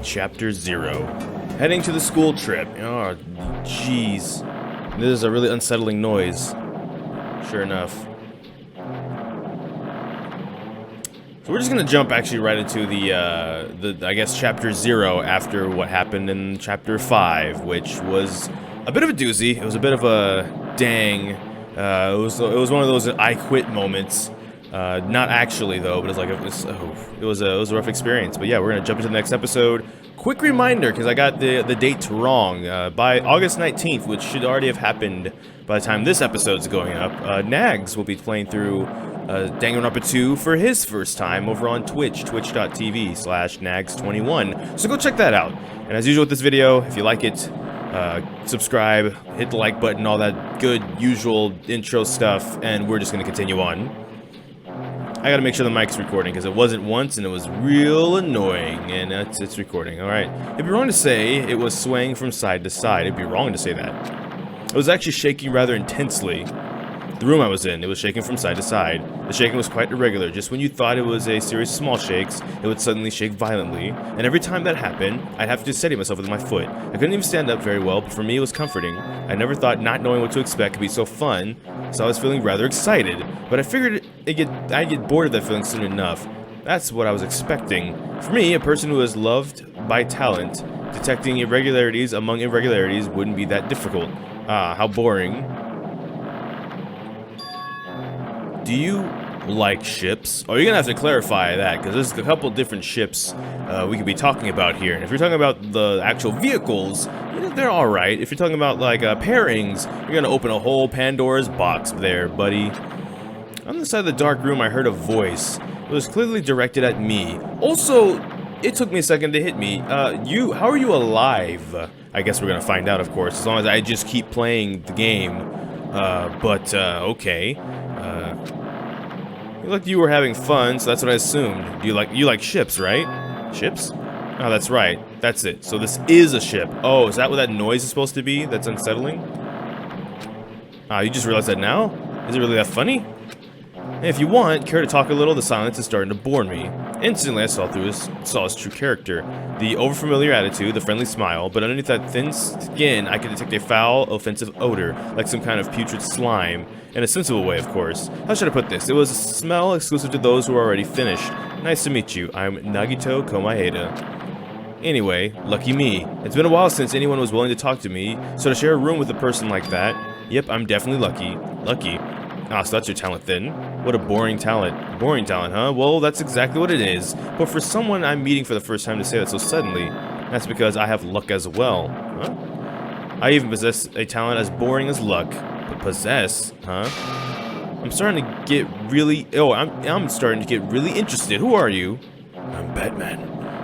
Chapter 0. Heading to the school trip. Oh, jeez. This is a really unsettling noise. Sure enough. So we're just gonna jump actually right into the I guess Chapter 0 after what happened in Chapter 5, which was a bit of a doozy. It was a bit of a dang. It was one of those I quit moments. Not actually though, but it was a rough experience. But yeah, we're gonna jump into the next episode. Quick reminder, because I got the dates wrong. By August 19th, which should already have happened by the time this episode's going up, Nags will be playing through Danganronpa 2 for his first time over on Twitch, twitch.tv/nags21. So go check that out. And as usual with this video, if you like it, subscribe, hit the like button, all that good usual intro stuff, and we're just gonna continue on. I gotta make sure the mic's recording, because it wasn't once, and it was real annoying, and it's recording. Alright, it'd be wrong to say it was swaying from side to side. It'd be wrong to say that. It was actually shaking rather intensely. The room I was in, it was shaking from side to side. The shaking was quite irregular. Just when you thought it was a series of small shakes, it would suddenly shake violently. And every time that happened, I'd have to steady myself with my foot. I couldn't even stand up very well, but for me it was comforting. I never thought not knowing what to expect could be so fun, so I was feeling rather excited. But I figured I'd get bored of that feeling soon enough. That's what I was expecting. For me, a person who is loved by talent, detecting irregularities among irregularities wouldn't be that difficult. Ah, how boring. Do you like ships? Oh, you're gonna have to clarify that, because there's a couple different ships we could be talking about here. And if you're talking about the actual vehicles, they're alright. If you're talking about, like, pairings, you're gonna open a whole Pandora's box there, buddy. On the side of the dark room, I heard a voice. It was clearly directed at me. Also, it took me a second to hit me. How are you alive? I guess we're gonna find out, of course, as long as I just keep playing the game. Okay. You looked like you were having fun, so that's what I assumed. You like ships, right? Ships? Oh, that's right. That's it. So this is a ship. Oh, is that what that noise is supposed to be? That's unsettling? Ah, you just realized that now? Is it really that funny? Hey, if you want, care to talk a little? The silence is starting to bore me. Instantly, I saw his true character. The overfamiliar attitude, the friendly smile, but underneath that thin skin, I could detect a foul, offensive odor, like some kind of putrid slime. In a sensible way, of course. How should I put this? It was a smell exclusive to those who are already finished. Nice to meet you. I'm Nagito Komaeda. Anyway, lucky me. It's been a while since anyone was willing to talk to me, so to share a room with a person like that, yep, I'm definitely lucky. Lucky. Ah, so that's your talent then. What a boring talent. Boring talent, huh? Well, that's exactly what it is. But for someone I'm meeting for the first time to say that so suddenly, that's because I have luck as well. Huh? I even possess a talent as boring as luck. But possess, huh? I'm starting to get really... Oh, I'm starting to get really interested. Who are you? I'm Batman.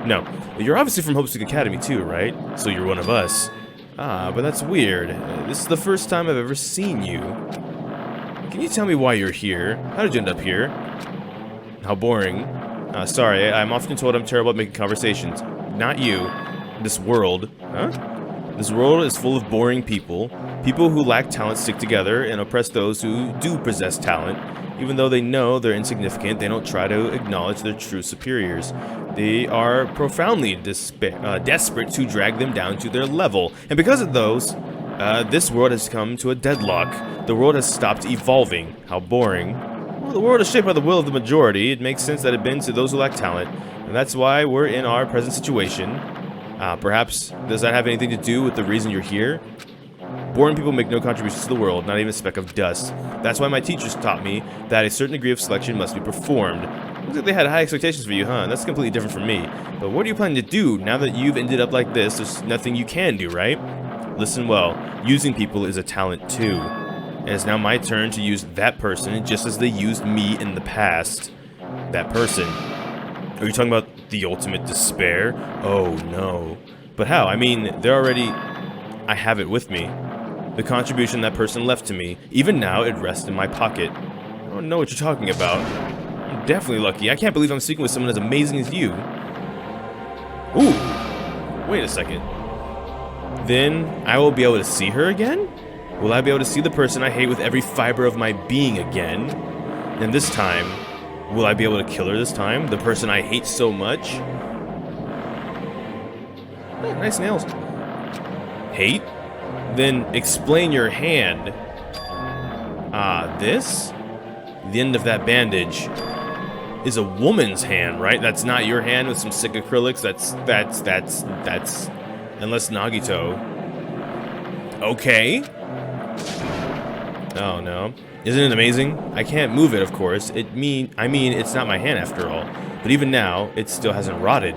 No, you're obviously from Hope's Academy too, right? So you're one of us. Ah, but that's weird. This is the first time I've ever seen you. Can you tell me why you're here? How did you end up here? How boring. Sorry, I'm often told I'm terrible at making conversations. Not you. This world. Huh? This world is full of boring people. People who lack talent stick together and oppress those who do possess talent. Even though they know they're insignificant, they don't try to acknowledge their true superiors. They are profoundly desperate to drag them down to their level. And because of those, this world has come to a deadlock. The world has stopped evolving. How boring. Well, the world is shaped by the will of the majority. It makes sense that it bends to those who lack talent. And that's why we're in our present situation. Perhaps, does that have anything to do with the reason you're here? Boring people make no contributions to the world, not even a speck of dust. That's why my teachers taught me that a certain degree of selection must be performed. Looks like they had high expectations for you, huh? That's completely different from me. But what are you planning to do now that you've ended up like this? There's nothing you can do, right? Listen well, using people is a talent too. And it's now my turn to use that person just as they used me in the past. That person. Are you talking about the ultimate despair? Oh no. But how? I mean, they're already... I have it with me. The contribution that person left to me. Even now, it rests in my pocket. I don't know what you're talking about. I'm definitely lucky. I can't believe I'm speaking with someone as amazing as you. Ooh. Wait a second. Then, I will be able to see her again? Will I be able to see the person I hate with every fiber of my being again? And this time, will I be able to kill her this time? The person I hate so much? Oh, nice nails. Hate? Then explain your hand. Ah, this? The end of that bandage is a woman's hand, right? That's not your hand with some sick acrylics. That's unless Nagito. Okay. Oh no. Isn't it amazing? I can't move it, of course. I mean, it's not my hand after all. But even now, it still hasn't rotted.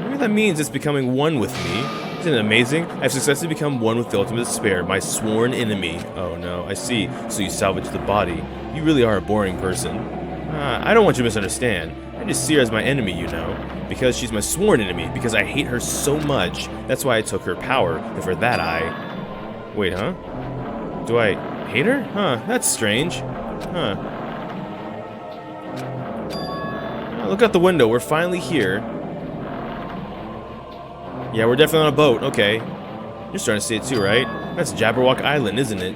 Maybe that means it's becoming one with me. Isn't it amazing? I've successfully become one with the ultimate despair, my sworn enemy. Oh no, I see. So you salvaged the body. You really are a boring person. I don't want you to misunderstand. I just see her as my enemy, you know. Because she's my sworn enemy. Because I hate her so much. That's why I took her power. And for that Wait, huh? Do I hate her? Huh, that's strange. Huh. Oh, look out the window. We're finally here. Yeah, we're definitely on a boat. Okay. You're starting to see it too, right? That's Jabberwock Island, isn't it?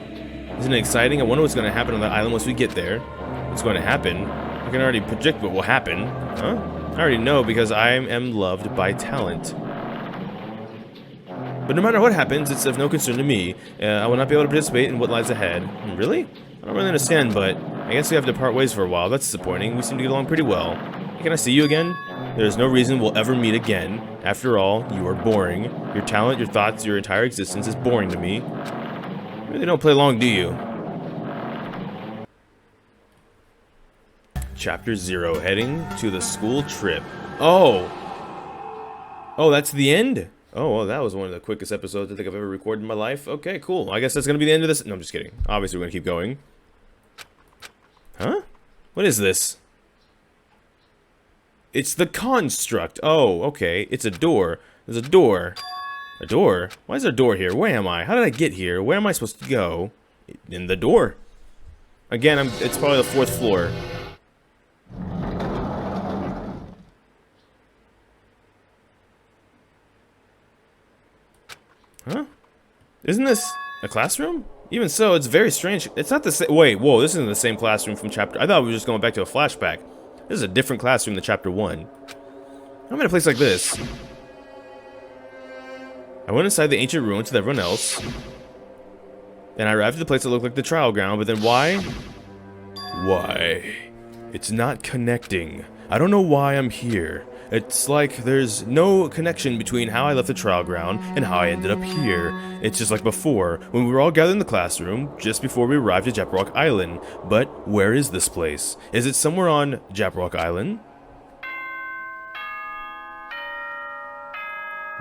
Isn't it exciting? I wonder what's going to happen on that island once we get there. What's going to happen? I can already predict what will happen. Huh? I already know because I am loved by talent. But no matter what happens, it's of no concern to me. I will not be able to participate in what lies ahead. Really? I don't really understand, but I guess we have to part ways for a while. That's disappointing. We seem to get along pretty well. Can I see you again? There's no reason we'll ever meet again. After all, you are boring. Your talent, your thoughts, your entire existence is boring to me. You really don't play long, do you? Chapter 0, heading to the school trip. Oh! Oh, that's the end? Oh, well, that was one of the quickest episodes I think I've ever recorded in my life. Okay, cool. I guess that's going to be the end of this. No, I'm just kidding. Obviously, we're going to keep going. Huh? What is this? It's the construct. Oh, okay. It's a door. There's a door. A door? Why is there a door here? Where am I? How did I get here? Where am I supposed to go? In the door. Again, it's probably the 4th floor. Huh? Isn't this a classroom? Even so, it's very strange. It's not the same. Wait, whoa, this isn't the same classroom from chapter. I thought we were just going back to a flashback. This is a different classroom than chapter 1. I'm in a place like this. I went inside the ancient ruins with everyone else. And I arrived at the place that looked like the trial ground, but then why? Why? It's not connecting. I don't know why I'm here. It's like there's no connection between how I left the trial ground and how I ended up here. It's just like before, when we were all gathered in the classroom, just before we arrived at Jabberwock Island. But where is this place? Is it somewhere on Jabberwock Island?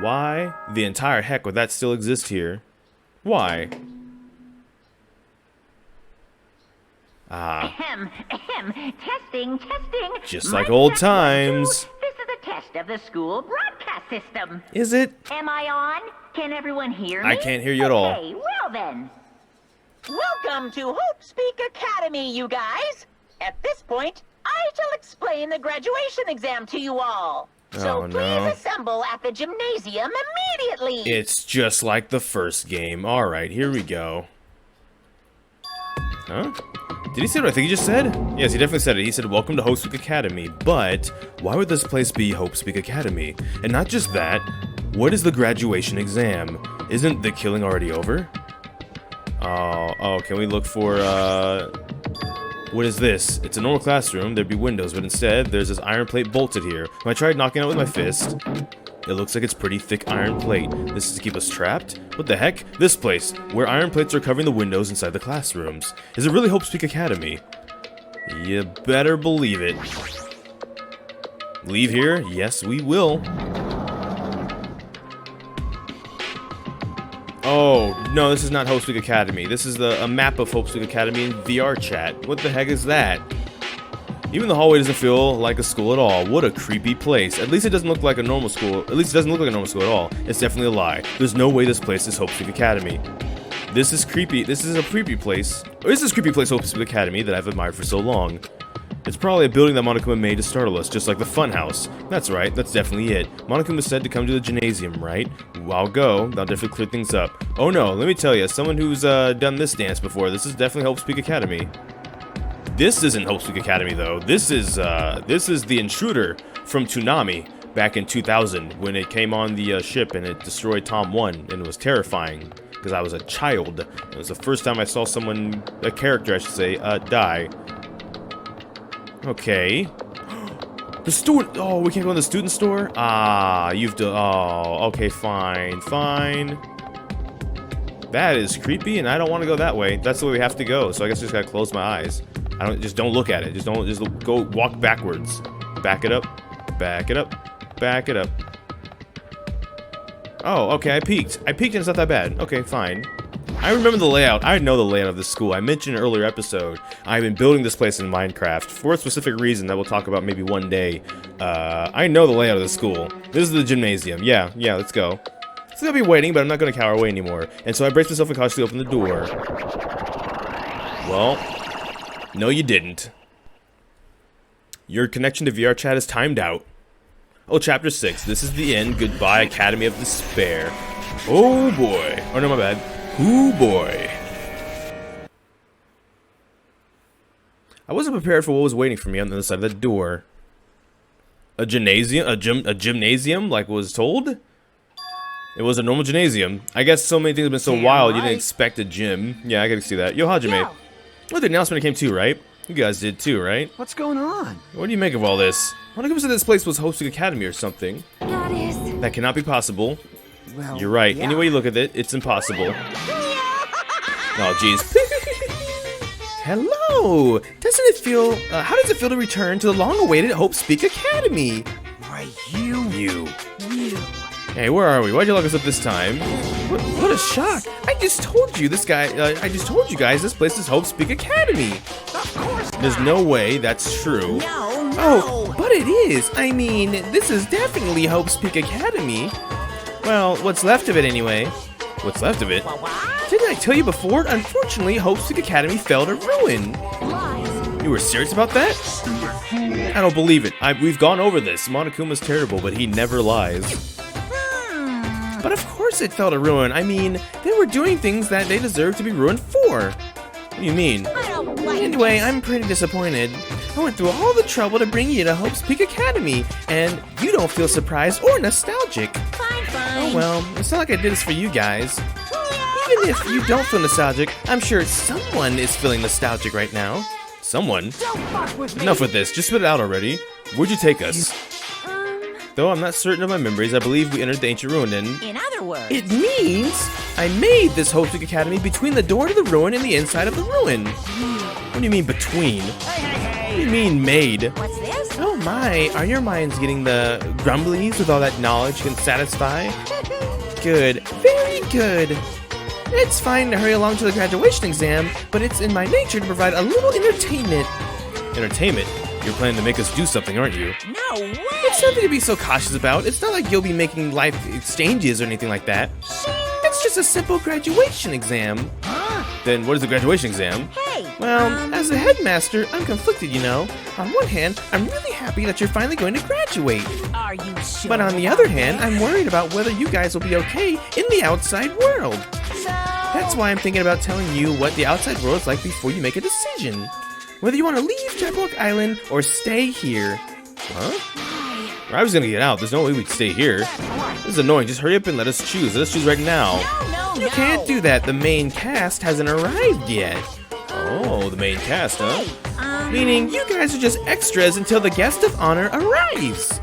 Why the entire heck would that still exist here? Why? Ahem. Testing. Just like old times. This is a test of the school broadcast system. Is it? Am I on? Can everyone hear me? I can't hear you at all. Okay, well then. Welcome to Hope Speak Academy, you guys. At this point, I shall explain the graduation exam to you all. So please assemble at the gymnasium immediately. It's just like the first game. Alright, here we go. Huh? Did he say what I think he just said? Yes, he definitely said it. He said, welcome to Hope Speak Academy. But, why would this place be Hope Speak Academy? And not just that, what is the graduation exam? Isn't the killing already over? Oh, can we look for, what is this? It's a normal classroom, there'd be windows, but instead, there's this iron plate bolted here. When I tried knocking it out with my fist, it looks like it's pretty thick iron plate. This is to keep us trapped? What the heck? This place, where iron plates are covering the windows inside the classrooms. Is it really Hope Speak Academy? You better believe it. Leave here? Yes, we will. Oh, no, this is not Hope Speak Academy. This is a map of Hope Speak Academy in VR chat. What the heck is that? Even the hallway doesn't feel like a school at all. What a creepy place. At least it doesn't look like a normal school. At least it doesn't look like a normal school at all. It's definitely a lie. There's no way this place is Hope Speak Academy. This is creepy. This is a creepy place. Or is this creepy place Hope Speak Academy that I've admired for so long? It's probably a building that Monokuma made to startle us, just like the funhouse. That's right, that's definitely it. Monokuma said to come to the gymnasium, right? I'll go. That'll definitely clear things up. Oh no, let me tell you, as someone who's done this dance before, this is definitely Hope Speak Academy. This isn't Hope Speak Academy though. This is the intruder from Toonami. back in 2000 when it came on the ship and it destroyed Tom 1, and it was terrifying because I was a child. It was the first time I saw someone, a character I should say, die. Okay. The student. Oh, we can't go in the student store? Ah, you've done. Oh, okay, fine. Fine. That is creepy, and I don't want to go that way. That's the way we have to go, so I guess I just gotta close my eyes. Just don't look at it. Just go walk backwards. Back it up. Back it up. Back it up. Oh, okay, I peeked. And it's not that bad. Okay, fine. I remember the layout. I know the layout of this school. I mentioned in an earlier episode, I've been building this place in Minecraft for a specific reason that we'll talk about maybe one day. I know the layout of the school. This is the gymnasium. Yeah, let's go. So I'll be waiting, but I'm not going to cower away anymore. And so I braced myself and cautiously opened the door. Well, no you didn't. Your connection to VR chat is timed out. Oh, Chapter 6. This is the end. Goodbye, Academy of Despair. Oh, boy. Oh, no, my bad. Ooh, boy. I wasn't prepared for what was waiting for me on the other side of the door. A gymnasium? A gymnasium, like was told? It was a normal gymnasium. I guess so many things have been so wild, you didn't expect a gym. Yeah, I gotta see that. Yo, Hajime. Well, the announcement came too, right? You guys did too, right? What's going on? What do you make of all this? What if this place was hosting academy or something? That cannot be possible. Well, you're right. yeah. Any way you look at it, it's impossible. Oh, jeez. Hello! Doesn't it feel... how does it feel to return to the long-awaited Hope Speak Academy? Why, you. Hey, where are we? Why'd you lock us up this time? What a shock! I just told you this guy... I just told you guys this place is Hope Speak Academy. Of course not. There's no way that's true. No. Oh, but it is. I mean, this is definitely Hope Speak Academy. Well, what's left of it anyway. What's left of it? Didn't I tell you before? Unfortunately, Hope Speak Academy fell to ruin. You were serious about that? I don't believe it. We've gone over this. Monokuma's terrible, but he never lies. But of course it fell to ruin. I mean, they were doing things that they deserve to be ruined for. What do you mean? Anyway, I'm pretty disappointed. I went through all the trouble to bring you to Hope Speak Academy, and you don't feel surprised or nostalgic. Fine. Oh well, it's not like I did this for you guys. Even if you don't feel nostalgic, I'm sure someone is feeling nostalgic right now. Someone? Don't fuck with me. Enough with this, just spit it out already. Where'd you take us? Though I'm not certain of my memories, I believe we entered the ancient ruin In other words, It means I made this Hope Speak Academy between the door to the ruin and the inside of the ruin. What do you mean between? What do you mean made? what's this? Oh my, are your minds getting the grumblies with all that knowledge can satisfy? Good, very good. It's fine to hurry along to the graduation exam, but it's in my nature to provide a little entertainment. Entertainment? You're planning to make us do something, aren't you? No way! It's nothing to be so cautious about. It's not like you'll be making life exchanges or anything like that. It's just a simple graduation exam. Then what is the graduation exam? Hey! Well, as a headmaster, I'm conflicted, you know. On one hand, I'm really happy that you're finally going to graduate. Are you sure? But on the other hand, I'm worried about whether you guys will be okay in the outside world. So... That's why I'm thinking about telling you what the outside world is like before you make a decision. Whether you want to leave Jabberwock Island or stay here. Huh? I was gonna get out. There's no way we'd stay here. This is annoying. Just hurry up and let us choose. Let us choose right now. No. You can't do that. The main cast hasn't arrived yet. Oh, the main cast, huh? Meaning you guys are just extras until the guest of honor arrives.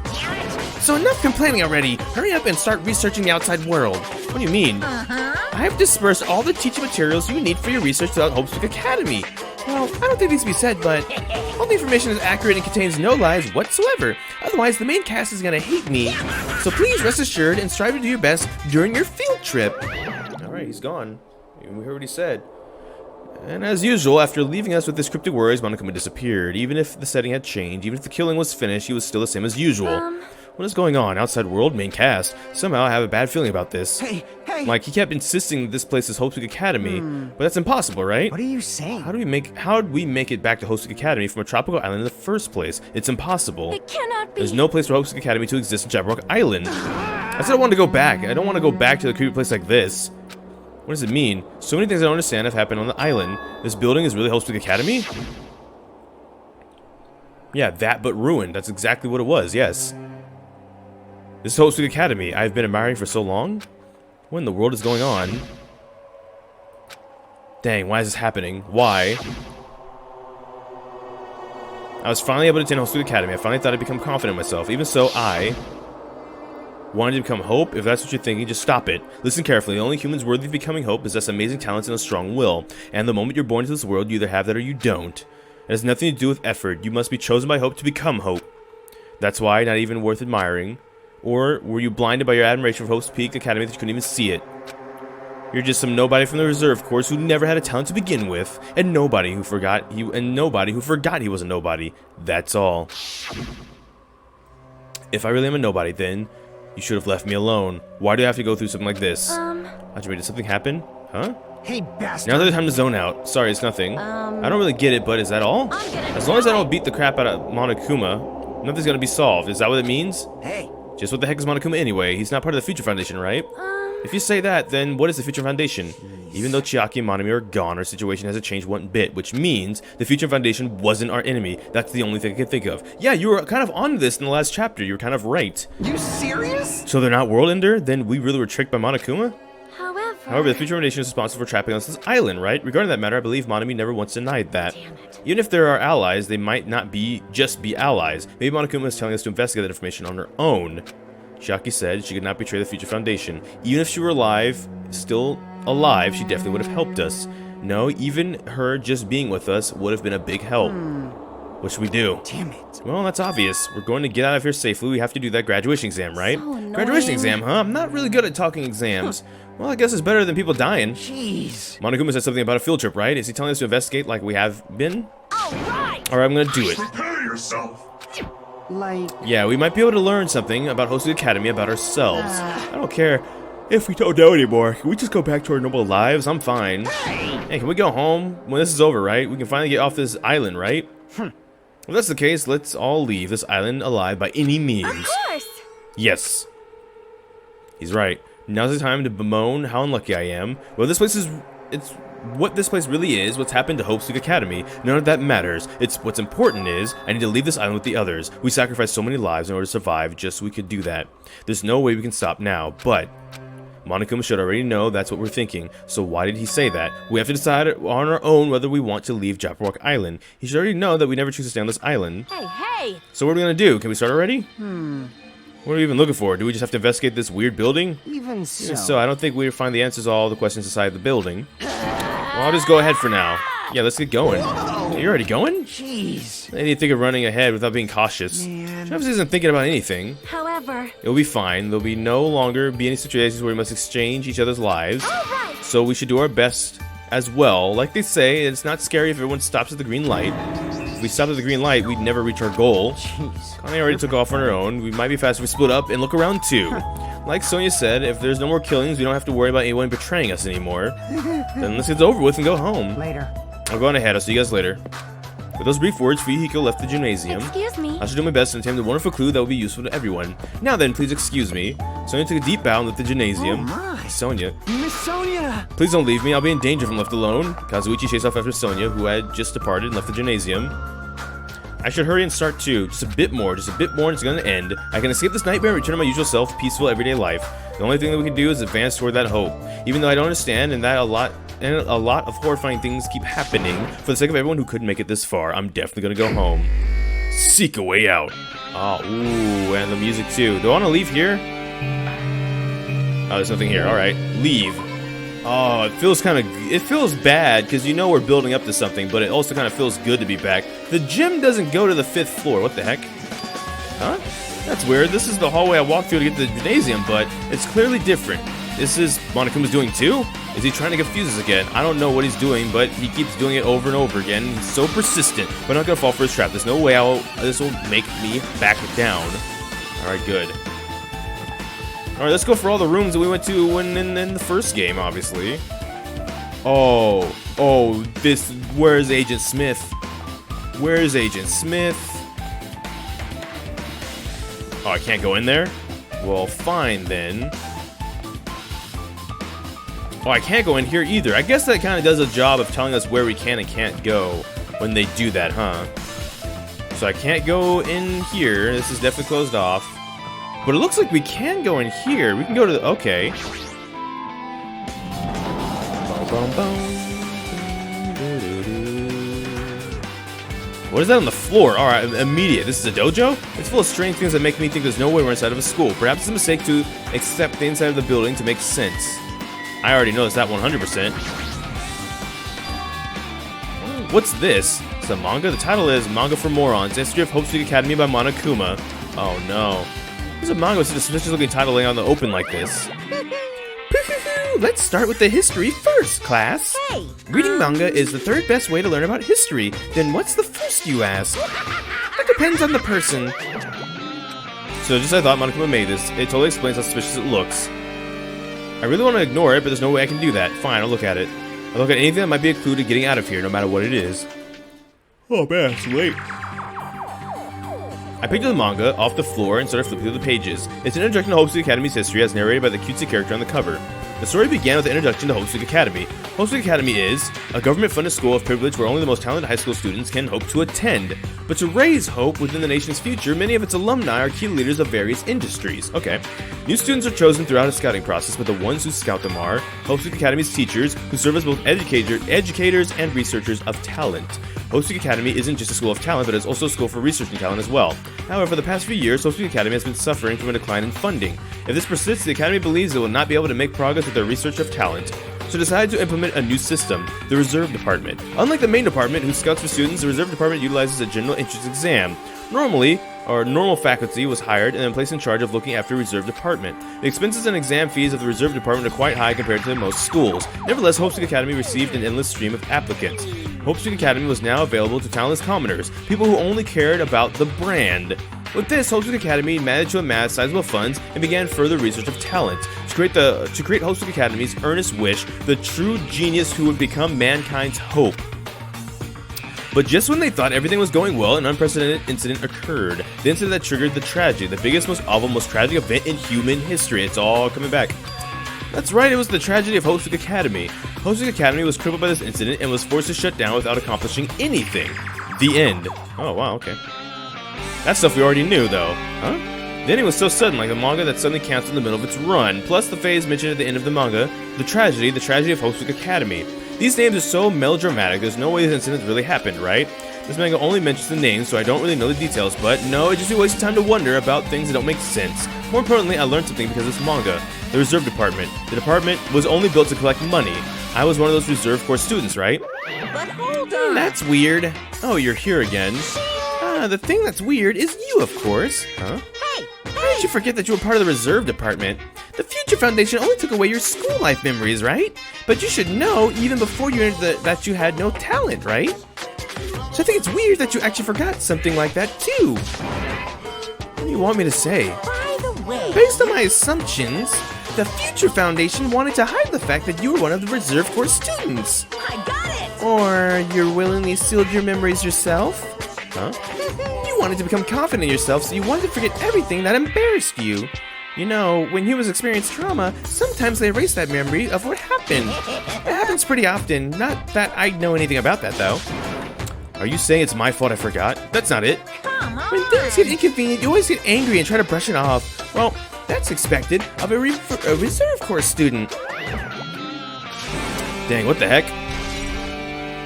So enough complaining already. Hurry up and start researching the outside world. What do you mean? I've dispersed all the teaching materials you need for your research throughout Hope Speak Academy. Well, I don't think it needs to be said, but all the information is accurate and contains no lies whatsoever. Otherwise, the main cast is gonna hate me. So please rest assured and strive to do your best during your field trip. Alright, he's gone. We heard what he said. And as usual, after leaving us with his cryptic words, Monokuma disappeared. Even if the setting had changed, even if the killing was finished, he was still the same as usual. What is going on? Outside world, main cast. Somehow I have a bad feeling about this. Hey! Like, he kept insisting that this place is Hope Speak Academy, but that's impossible, right? What are you saying? How'd we make it back to Hope Speak Academy from a tropical island in the first place? It's impossible. It cannot be. There's no place for Hope Speak Academy to exist in Jabberwock Island. I said I wanted to go back. I don't want to go back to a creepy place like this. What does it mean? So many things I don't understand have happened on the island. This building is really Hope Speak Academy? Yeah, that but ruined. That's exactly what it was, yes. This is Hope Sweet Academy. I've been admiring for so long. What in the world is going on? Dang, why is this happening? Why? I was finally able to attend Hope Sweet Academy. I finally thought I'd become confident in myself. Even so, I wanted to become Hope. If that's what you're thinking, just stop it. Listen carefully. Only humans worthy of becoming Hope possess amazing talents and a strong will. And the moment you're born into this world, you either have that or you don't. It has nothing to do with effort. You must be chosen by Hope to become Hope. That's why, not even worth admiring. Or were you blinded by your admiration for Hope's Peak Academy that you couldn't even see it? You're just some nobody from the reserve course who never had a talent to begin with, and nobody who forgot he was a nobody. That's all. If I really am a nobody, then you should have left me alone. Why do I have to go through something like this? Did something happen? Huh? Hey, bastard. Now's the time to zone out. Sorry, it's nothing. I don't really get it, but is that all? As long as I don't beat the crap out of Monokuma, nothing's gonna be solved. Is that what it means? Hey. Just what the heck is Monokuma anyway? He's not part of the Future Foundation, right? If you say that, then what is the Future Foundation? Even though Chiaki and Monami are gone, our situation hasn't changed one bit, which means the Future Foundation wasn't our enemy. That's the only thing I can think of. Yeah, you were kind of on this in the last chapter. You were kind of right. You serious? So they're not World Ender? Then we really were tricked by Monokuma? However, the Future Foundation is responsible for trapping us this island, right? Regarding that matter, I believe Monami never once denied that. Even if there are allies, they might not just be allies. Maybe Monokuma is telling us to investigate that information on her own. Chiaki said she could not betray the Future Foundation. Even if she were still alive, she definitely would have helped us. No, even her just being with us would have been a big help. What should we do? Damn it. Well, that's obvious. We're going to get out of here safely. We have to do that graduation exam, right? So annoying. Graduation exam, huh? I'm not really good at talking exams. Well, I guess it's better than people dying. Jeez. Monokuma said something about a field trip, right? Is he telling us to investigate like we have been? Alright! Alright, I'm gonna do it. Prepare yourself. Like, Yeah, we might be able to learn something about Host of the Academy about ourselves. I don't care if we don't know anymore. Can we just go back to our normal lives? I'm fine. Hey, can we go home when this is over, right? We can finally get off this island, right? If that's the case, let's all leave this island alive by any means. of course. Yes. He's right. Now's the time to bemoan how unlucky I am. Well, it's what this place really is, what's happened to Hope's Peak Academy. None of that matters. It's what's important is, I need to leave this island with the others. We sacrificed so many lives in order to survive just so we could do that. There's no way we can stop now, but Monokuma should already know that's what we're thinking. So why did he say that? We have to decide on our own whether we want to leave Jabberwock Island. He should already know that we never choose to stay on this island. Hey. So what are we gonna do? Can we start already? What are we even looking for? Do we just have to investigate this weird building? even so. Even so, I don't think we'll find the answers to all the questions inside the building. Well, I'll just go ahead for now. Yeah, let's get going. You're already going? Jeez. I need to think of running ahead without being cautious. Man. Travis isn't thinking about anything. However, It'll be fine. There'll be no longer be any situations where we must exchange each other's lives. alright. So we should do our best as well. Like they say, it's not scary if everyone stops at the green light. If we stopped at the green light, we'd never reach our goal. Jeez. Connie already took off on her own. We might be faster if we split up and look around too. Like Sonia said, if there's no more killings, we don't have to worry about anyone betraying us anymore. Then let's get it over with and go home. Later. I'll go on ahead. I'll see you guys later. With those brief words, Fuyuhiko left the gymnasium. Excuse me. I should do my best to obtain the wonderful clue that will be useful to everyone. Now then, please excuse me. Sonia took a deep bow and left the gymnasium. Oh my. Sonia, Miss Sonia. please don't leave me. I'll be in danger if I'm left alone. Kazuichi chased off after Sonia, who had just departed and left the gymnasium. I should hurry and start too. Just a bit more, and it's gonna end. I can escape this nightmare and return to my usual self, peaceful everyday life. The only thing that we can do is advance toward that hope. Even though I don't understand, and that a lot of horrifying things keep happening, for the sake of everyone who couldn't make it this far, I'm definitely gonna go home. Seek a way out. Ah, ooh, and the music too. Do I wanna leave here? Oh, there's nothing here. Alright, leave. Oh, it feels bad, because you know we're building up to something, but it also kind of feels good to be back. The gym doesn't go to the 5th floor. What the heck? Huh? That's weird. This is the hallway I walked through to get to the gymnasium, but it's clearly different. This is Monokuma's doing too? Is he trying to confuse us again? I don't know what he's doing, but he keeps doing it over and over again. He's so persistent, but I'm not gonna fall for his trap. There's no way this will make me back down. Alright, good. Alright, let's go for all the rooms that we went to when in the first game, obviously. Oh, where's Agent Smith? Where's Agent Smith? Oh, I can't go in there? Well, fine then. Oh, I can't go in here either. I guess that kind of does a job of telling us where we can and can't go when they do that, huh? So I can't go in here. This is definitely closed off. But it looks like we can go in here. We can go to the... Okay. Boom, boom, boom. What is that on the floor? Alright, immediate. This is a dojo? It's full of strange things that make me think there's no way we're inside of a school. Perhaps it's a mistake to accept the inside of the building to make sense. I already noticed that 100%. What's this? It's a manga? The title is Manga for Morons, History of Hope's Peak Academy by Monokuma. Oh no. There's a manga with such a suspicious looking title laying on the open like this. Let's start with the history first, class. Hey! Reading manga is the third best way to learn about history. Then what's the first, you ask? That depends on the person. So just as I thought, Monokuma made this. It totally explains how suspicious it looks. I really want to ignore it, but there's no way I can do that. Fine, I'll look at it. I'll look at anything that might be a clue to getting out of here, no matter what it is. Oh man, it's late. I picked up the manga off the floor and started flipping through the pages. It's an introduction to Hope's Peak Academy's history as narrated by the cutesy character on the cover. The story began with the introduction to Hope's Peak Academy. Hope's Peak Academy is a government-funded school of privilege where only the most talented high school students can hope to attend. But to raise hope within the nation's future, many of its alumni are key leaders of various industries. Okay. New students are chosen throughout a scouting process, but the ones who scout them are Hope's Peak Academy's teachers, who serve as both educators and researchers of talent. Hope's Peak Academy isn't just a school of talent, but it's also a school for researching talent as well. However, for the past few years, Hope's Peak Academy has been suffering from a decline in funding. If this persists, the Academy believes it will not be able to make progress with their research of talent. So decided to implement a new system, the Reserve Department. Unlike the main department, who scouts for students, the Reserve Department utilizes a general entrance exam. Normal faculty was hired and then placed in charge of looking after the Reserve Department. The expenses and exam fees of the Reserve Department are quite high compared to most schools. Nevertheless, Hope's Peak Academy received an endless stream of applicants. Hope's Peak Academy was now available to talentless commoners, people who only cared about the brand. With this, Hope's Peak Academy managed to amass sizable funds and began further research of talent. To create Hope's Peak Academy's earnest wish, the true genius who would become mankind's hope. But just when they thought everything was going well, an unprecedented incident occurred. The incident that triggered the tragedy, the biggest, most awful, most tragic event in human history. It's all coming back. That's right, it was the tragedy of Hope's Peak Academy. Hope's Peak Academy was crippled by this incident and was forced to shut down without accomplishing anything. The end. Oh, wow, okay. That stuff we already knew, though. Huh? The ending was so sudden, like a manga that suddenly canceled in the middle of its run. Plus the phase mentioned at the end of the manga, the tragedy of Hope's Peak Academy. These names are so melodramatic, there's no way this incident really happened, right? This manga only mentions the names, so I don't really know the details, but no, it'd just be wasting time to wonder about things that don't make sense. More importantly, I learned something because of this manga. The Reserve Department. The department was only built to collect money. I was one of those Reserve Corps students, right? But hold on. That's weird. Oh, you're here again. The thing that's weird is you, of course. Huh? Hey! How did you forget that you were part of the Reserve Department? The Future Foundation only took away your school life memories, right? But you should know, even before you entered that you had no talent, right? So I think it's weird that you actually forgot something like that, too. What do you want me to say? By the way... Based on my assumptions, the Future Foundation wanted to hide the fact that you were one of the Reserve Corps students. I got it! Or you willingly sealed your memories yourself? Huh? You wanted to become confident in yourself, so you wanted to forget everything that embarrassed you. You know, when humans experience trauma, sometimes they erase that memory of what happened. It happens pretty often. Not that I know anything about that, though. Are you saying it's my fault I forgot? That's not it. Come on! When things get inconvenient, you always get angry and try to brush it off. Well, that's expected of a Reserve Corps student. Dang, what the heck?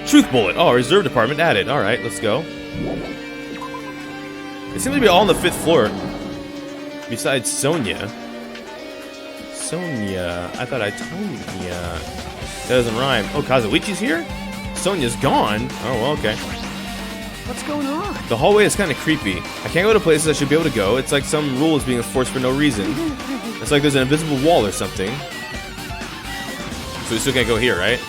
Truth bullet. Oh, Reserve Department added. Alright, let's go. It seems to be all on the 5th floor. Besides Sonia. I thought I told you. That doesn't rhyme. Oh, Kazuichi's here? Sonia's gone? Oh, well, okay. What's going on? The hallway is kind of creepy. I can't go to places I should be able to go. It's like some rule is being enforced for no reason. It's like there's an invisible wall or something. So we still can't go here, right?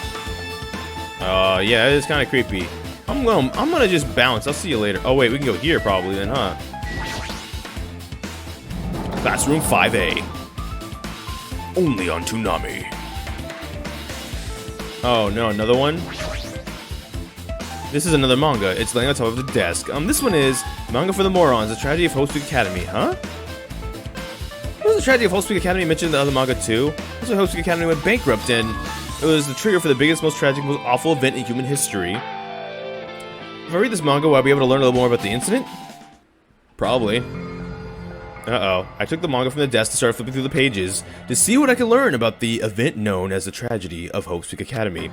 Yeah, it is kind of creepy. I'm gonna just bounce. I'll see you later. Oh, wait, we can go here probably then, huh? Classroom 5A. Only on Toonami. Oh, no, another one? This is another manga. It's laying on top of the desk. This one is Manga for the Morons, The Tragedy of Hope's Peak Academy, huh? Was the Tragedy of Hope's Peak Academy mentioned in the other manga too? That's why Hope's Peak Academy went bankrupt, and it was the trigger for the biggest, most tragic, most awful event in human history. If I read this manga, will I be able to learn a little more about the incident? Probably. Uh-oh. I took the manga from the desk to start flipping through the pages to see what I could learn about the event known as the tragedy of Hope's Peak Academy.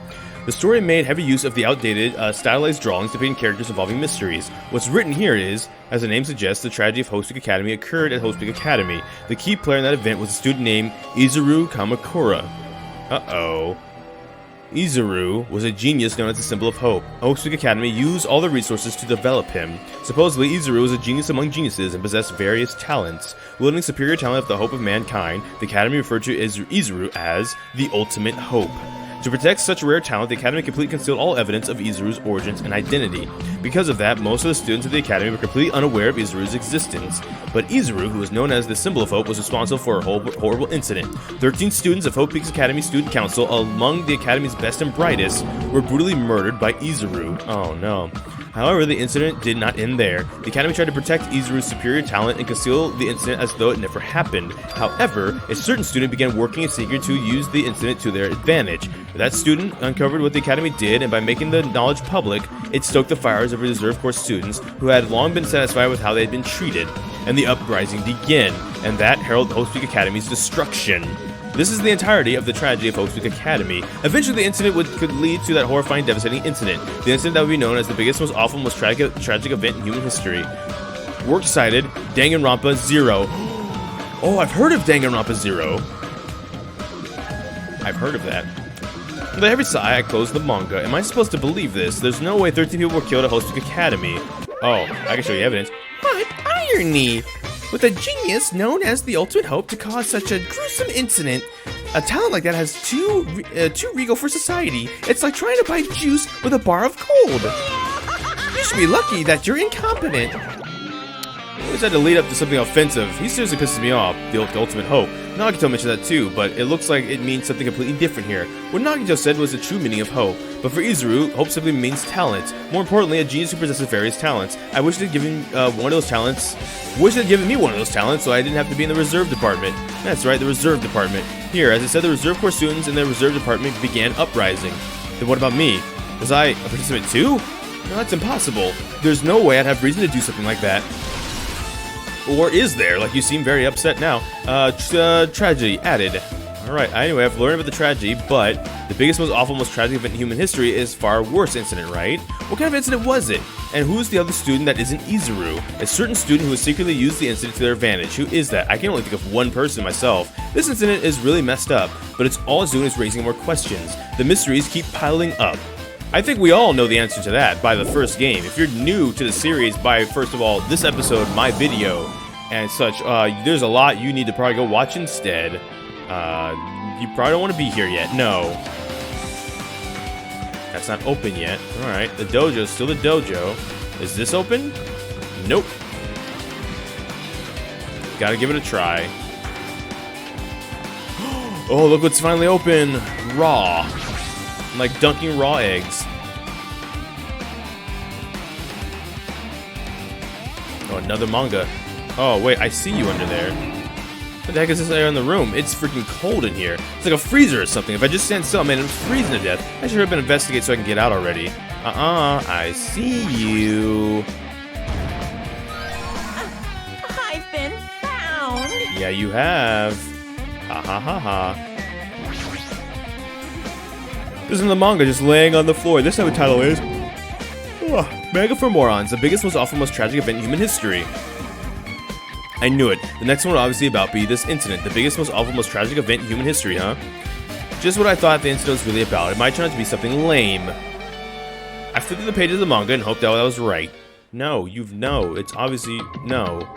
The story made heavy use of the outdated, stylized drawings depicting characters involving mysteries. What's written here is, as the name suggests, the tragedy of Hope's Peak Academy occurred at Hope's Peak Academy. The key player in that event was a student named Izuru Kamakura. Uh-oh. Izuru was a genius known as the symbol of hope. Hope's Peak Academy used all the resources to develop him. Supposedly, Izuru was a genius among geniuses and possessed various talents. Wielding superior talent of the hope of mankind, the Academy referred to Izuru as the ultimate hope. To protect such rare talent, the Academy completely concealed all evidence of Izuru's origins and identity. Because of that, most of the students of the Academy were completely unaware of Izuru's existence. But Izuru, who was known as the symbol of hope, was responsible for a horrible incident. 13 students of Hope Peaks Academy Student Council, among the Academy's best and brightest, were brutally murdered by Izuru. Oh no. However, the incident did not end there. The Academy tried to protect Izuru's superior talent and conceal the incident as though it never happened. However, a certain student began working in secret to use the incident to their advantage. That student uncovered what the Academy did, and by making the knowledge public, it stoked the fires of reserve corps students who had long been satisfied with how they had been treated. And the uprising began, and that heralded Hope's Peak Academy's destruction. This is the entirety of the tragedy of Hope's Peak Academy. Eventually, the incident could lead to that horrifying, devastating incident. The incident that would be known as the biggest, most awful, most tragic event in human history. Works cited, Danganronpa 0. Oh, I've heard of Danganronpa 0. I've heard of that. With a heavy sigh, I closed the manga. Am I supposed to believe this? There's no way 13 people were killed at Hope's Peak Academy. Oh, I can show you evidence. What irony! With a genius known as the ultimate hope to cause such a gruesome incident, a talent like that has too regal for society. It's like trying to buy juice with a bar of cold. You should be lucky that you're incompetent. I always had to lead up to something offensive. He seriously pisses me off, the ultimate hope. Nagito mentioned that too, but it looks like it means something completely different here. What Nagito said was the true meaning of hope. But for Izuru, hope simply means talent. More importantly, a genius who possesses various talents. I wish they'd given one of those talents. Wish they'd given me one of those talents so I didn't have to be in the reserve department. That's right, the reserve department. Here, as I said, the reserve corps students in the reserve department began uprising. Then what about me? Was I a participant too? No, that's impossible. There's no way I'd have reason to do something like that. Or is there? Like, you seem very upset now. Tragedy added. Alright, anyway, I've learned about the tragedy, but the biggest, most awful, most tragic event in human history is far worse incident, right? What kind of incident was it? And who's the other student that isn't Izuru? A certain student who has secretly used the incident to their advantage. Who is that? I can only think of one person myself. This incident is really messed up, but it's all it's doing is raising more questions. The mysteries keep piling up. I think we all know the answer to that by the first game. If you're new to the series, by, first of all, this episode, my video, and such, there's a lot you need to probably go watch instead. You probably don't want to be here yet. No. That's not open yet. Alright, the dojo's still the dojo. Is this open? Nope. Gotta give it a try. Oh, look what's finally open. Raw. I'm like dunking raw eggs. Oh, another manga. Oh, wait, I see you under there. What the heck is this there in the room? It's freaking cold in here. It's like a freezer or something. If I just stand still, man, I'm freezing to death. I should have been investigate so I can get out already. I see you. I've been found. Yeah, you have. Ha ha ha ha. This is the manga just laying on the floor. This is what the title is. Manga for Morons, the biggest, most awful, most tragic event in human history. I knew it. The next one would obviously be this incident. The biggest, most awful, most tragic event in human history, huh? Just what I thought the incident was really about. It might turn out to be something lame. I flipped through the pages of the manga and hoped that I was right. No, it's obviously no.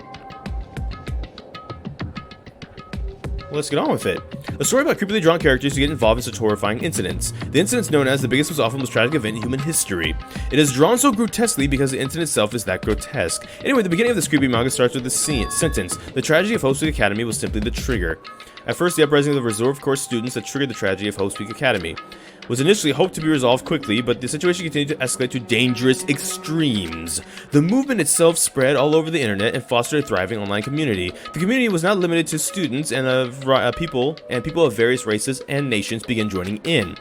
Well, let's get on with it. A story about creepily drawn characters who get involved in such horrifying incidents. The incident's known as the biggest, most awful, most tragic event in human history. It is drawn so grotesquely because the incident itself is that grotesque. Anyway, the beginning of this creepy manga starts with this sentence. The tragedy of Hope's Peak Academy was simply the trigger. At first, the uprising of the reserve corps students that triggered the tragedy of Hope's Peak Academy was initially hoped to be resolved quickly, but the situation continued to escalate to dangerous extremes. The movement itself spread all over the internet and fostered a thriving online community. The community was not limited to students, and people of various races and nations began joining in.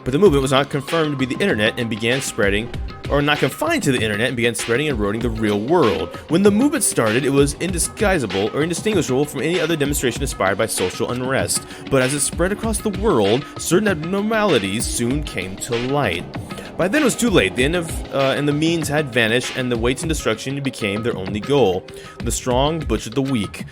But the movement was not confirmed to be the internet and began spreading or not confined to the internet, and began spreading and eroding the real world. When the movement started, it was indistinguishable from any other demonstration inspired by social unrest. But as it spread across the world, certain abnormalities soon came to light. By then it was too late. The end of and the means had vanished, and the weights and destruction became their only goal. The strong butchered the weak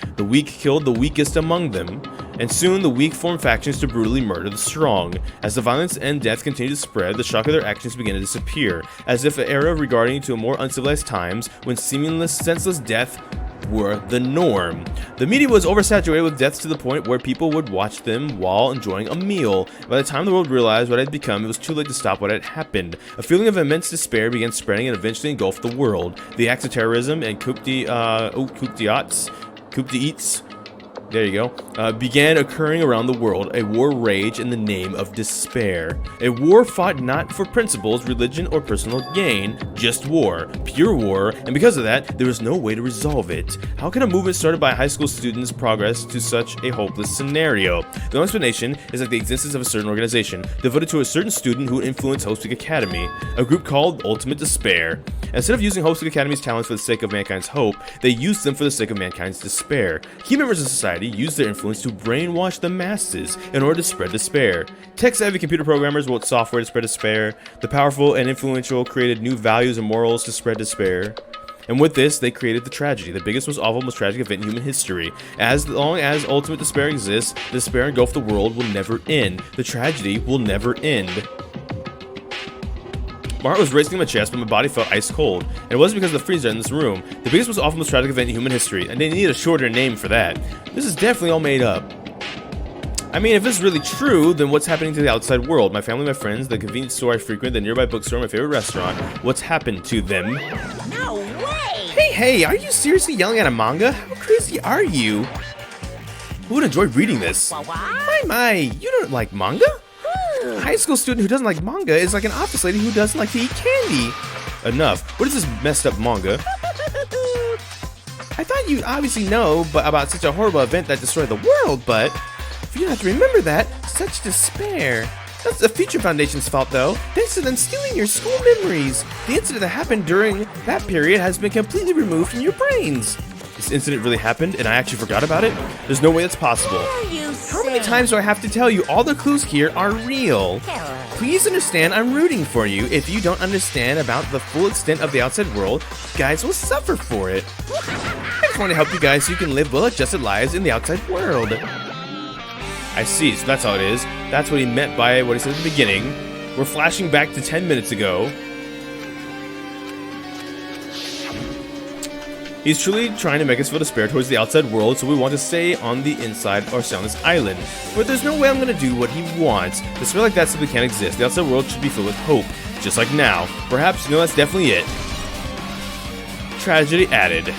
killed the weakest among them, and soon the weak formed factions to brutally murder the strong. As the violence and death continued to spread, the shock of their actions began to disappear, as if an era regarding to a more uncivilized times when seemingly senseless death were the norm. The media was oversaturated with deaths to the point where people would watch them while enjoying a meal. By the time the world realized what had become, it was too late to stop what had happened. A feeling of immense despair began spreading and eventually engulfed the world. The acts of terrorism and coup d'etats, there you go, began occurring around the world. A war raged in the name of despair. A war fought not for principles, religion, or personal gain, just war, pure war, and because of that, there was no way to resolve it. How can a movement started by high school students progress to such a hopeless scenario? The only explanation is that the existence of a certain organization, devoted to a certain student who influenced Hope's Peak Academy, a group called Ultimate Despair. Instead of using Hope's Peak Academy's talents for the sake of mankind's hope, they used them for the sake of mankind's despair. Key members of society used their influence to brainwash the masses in order to spread despair. Tech-savvy computer programmers wrote software to spread despair. The powerful and influential created new values and morals to spread despair. And with this, they created the tragedy, the biggest, most awful, most tragic event in human history. As long as ultimate despair exists, the despair engulfed the world will never end. The tragedy will never end. My heart was racing in my chest, but my body felt ice cold. And it wasn't because of the freezer in this room. The biggest, most awful, most tragic event in human history, and they need a shorter name for that. This is definitely all made up. I mean, if this is really true, then what's happening to the outside world? My family, my friends, the convenience store I frequent, the nearby bookstore, my favorite restaurant. What's happened to them? No way! Hey, are you seriously yelling at a manga? How crazy are you? Who would enjoy reading this? My, you don't like manga? A high school student who doesn't like manga is like an office lady who doesn't like to eat candy. Enough. What is this messed up manga? I thought you obviously know about such a horrible event that destroyed the world, but if you don't have to remember that, such despair. That's the Future Foundation's fault, though. Thanks to them stealing your school memories. The incident that happened during that period has been completely removed from your brains. This incident really happened, and I actually forgot about it? There's no way that's possible. How many times do I have to tell you all the clues here are real? Please understand I'm rooting for you. If you don't understand about the full extent of the outside world, you guys will suffer for it. I just want to help you guys so you can live well-adjusted lives in the outside world. I see, so that's how it is. That's what he meant by what he said at the beginning. We're flashing back to 10 minutes ago. He's truly trying to make us feel despair towards the outside world, so we want to stay on the inside or stay on this island. But there's no way I'm going to do what he wants. Despair like that simply can't exist. The outside world should be filled with hope, just like now. Perhaps, that's definitely it. Tragedy added.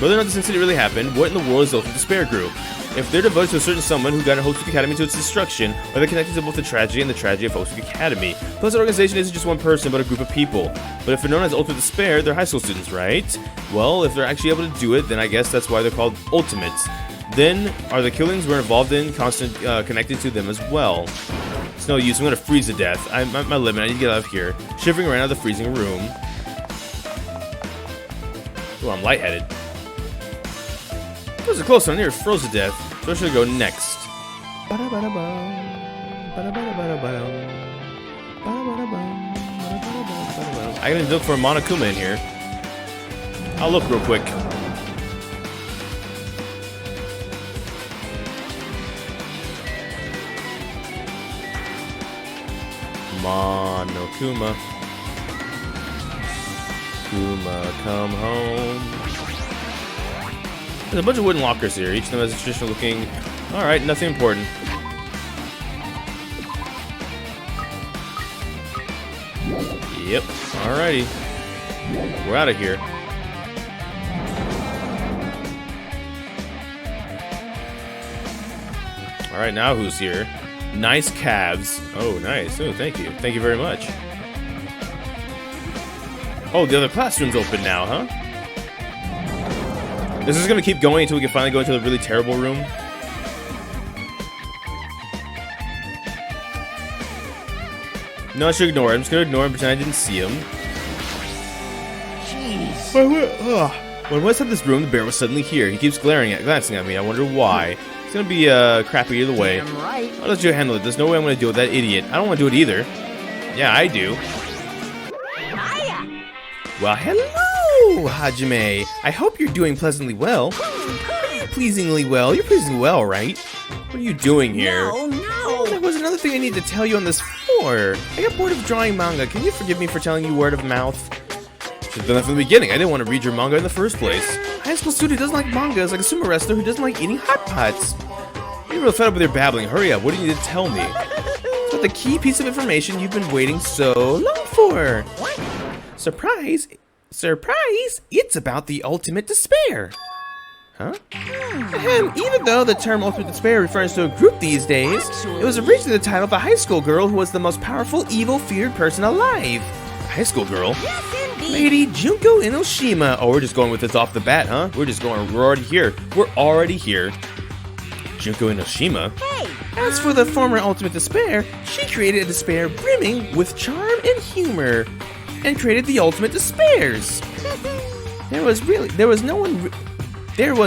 Whether or not this incident really happened, what in the world is the Ultimate Despair group? If they're devoted to a certain someone who got Hope's Peak Academy to its destruction, are they connected to both the tragedy and the tragedy of Hope's Peak Academy? Plus, the organization isn't just one person, but a group of people. But if they're known as Ultimate Despair, they're high school students, right? Well, if they're actually able to do it, then I guess that's why they're called Ultimates. Then, are the killings we're involved in connected to them as well? It's no use, I'm gonna freeze to death. I'm at my limit, I need to get out of here. Shivering around out of the freezing room. Oh, I'm lightheaded. That was a close one, I nearly froze to death. So I should go next. I gotta look for a Monokuma in here. I'll look real quick. Monokuma. Kuma, come home. There's a bunch of wooden lockers here. Each of them has a traditional looking... Alright, nothing important. Yep, alrighty. We're out of here. Alright, now who's here? Nice calves. Oh, nice. Oh, thank you. Thank you very much. Oh, the other classroom's open now, huh? This is gonna keep going until we can finally go into the really terrible room. No, I should ignore him. I'm just gonna ignore him, pretend I didn't see him. Jeez. When Wes entered this room, the bear was suddenly here. He keeps glancing at me. I wonder why. It's gonna be crappy either way. Damn right. I'll let you handle it. There's no way I'm gonna deal with that idiot. I don't want to do it either. Yeah, I do. Hiya! Well, hello, Hajime. I hope you're doing pleasantly well. Pleasingly well. You're pleasingly well, right? What are you doing here? No. There was another thing I need to tell you on this floor. I got bored of drawing manga. Can you forgive me for telling you word of mouth? Should've done that from the beginning. I didn't want to read your manga in the first place. A high school student who doesn't like manga is like a sumo wrestler who doesn't like eating hot pots. You're real fed up with your babbling. Hurry up. What do you need to tell me? It's about the key piece of information you've been waiting so long for. Surprise! Surprise! It's about the ultimate despair. Huh? Even though the term ultimate despair refers to a group these days, it was originally the title of a high school girl who was the most powerful, evil, feared person alive. A high school girl? Lady Junko Enoshima. Oh, we're just going with this off the bat, huh? We're already here. We're already here. Junko Enoshima? As for the former ultimate despair, she created a despair brimming with charm and humor, and created the ultimate despairs. There was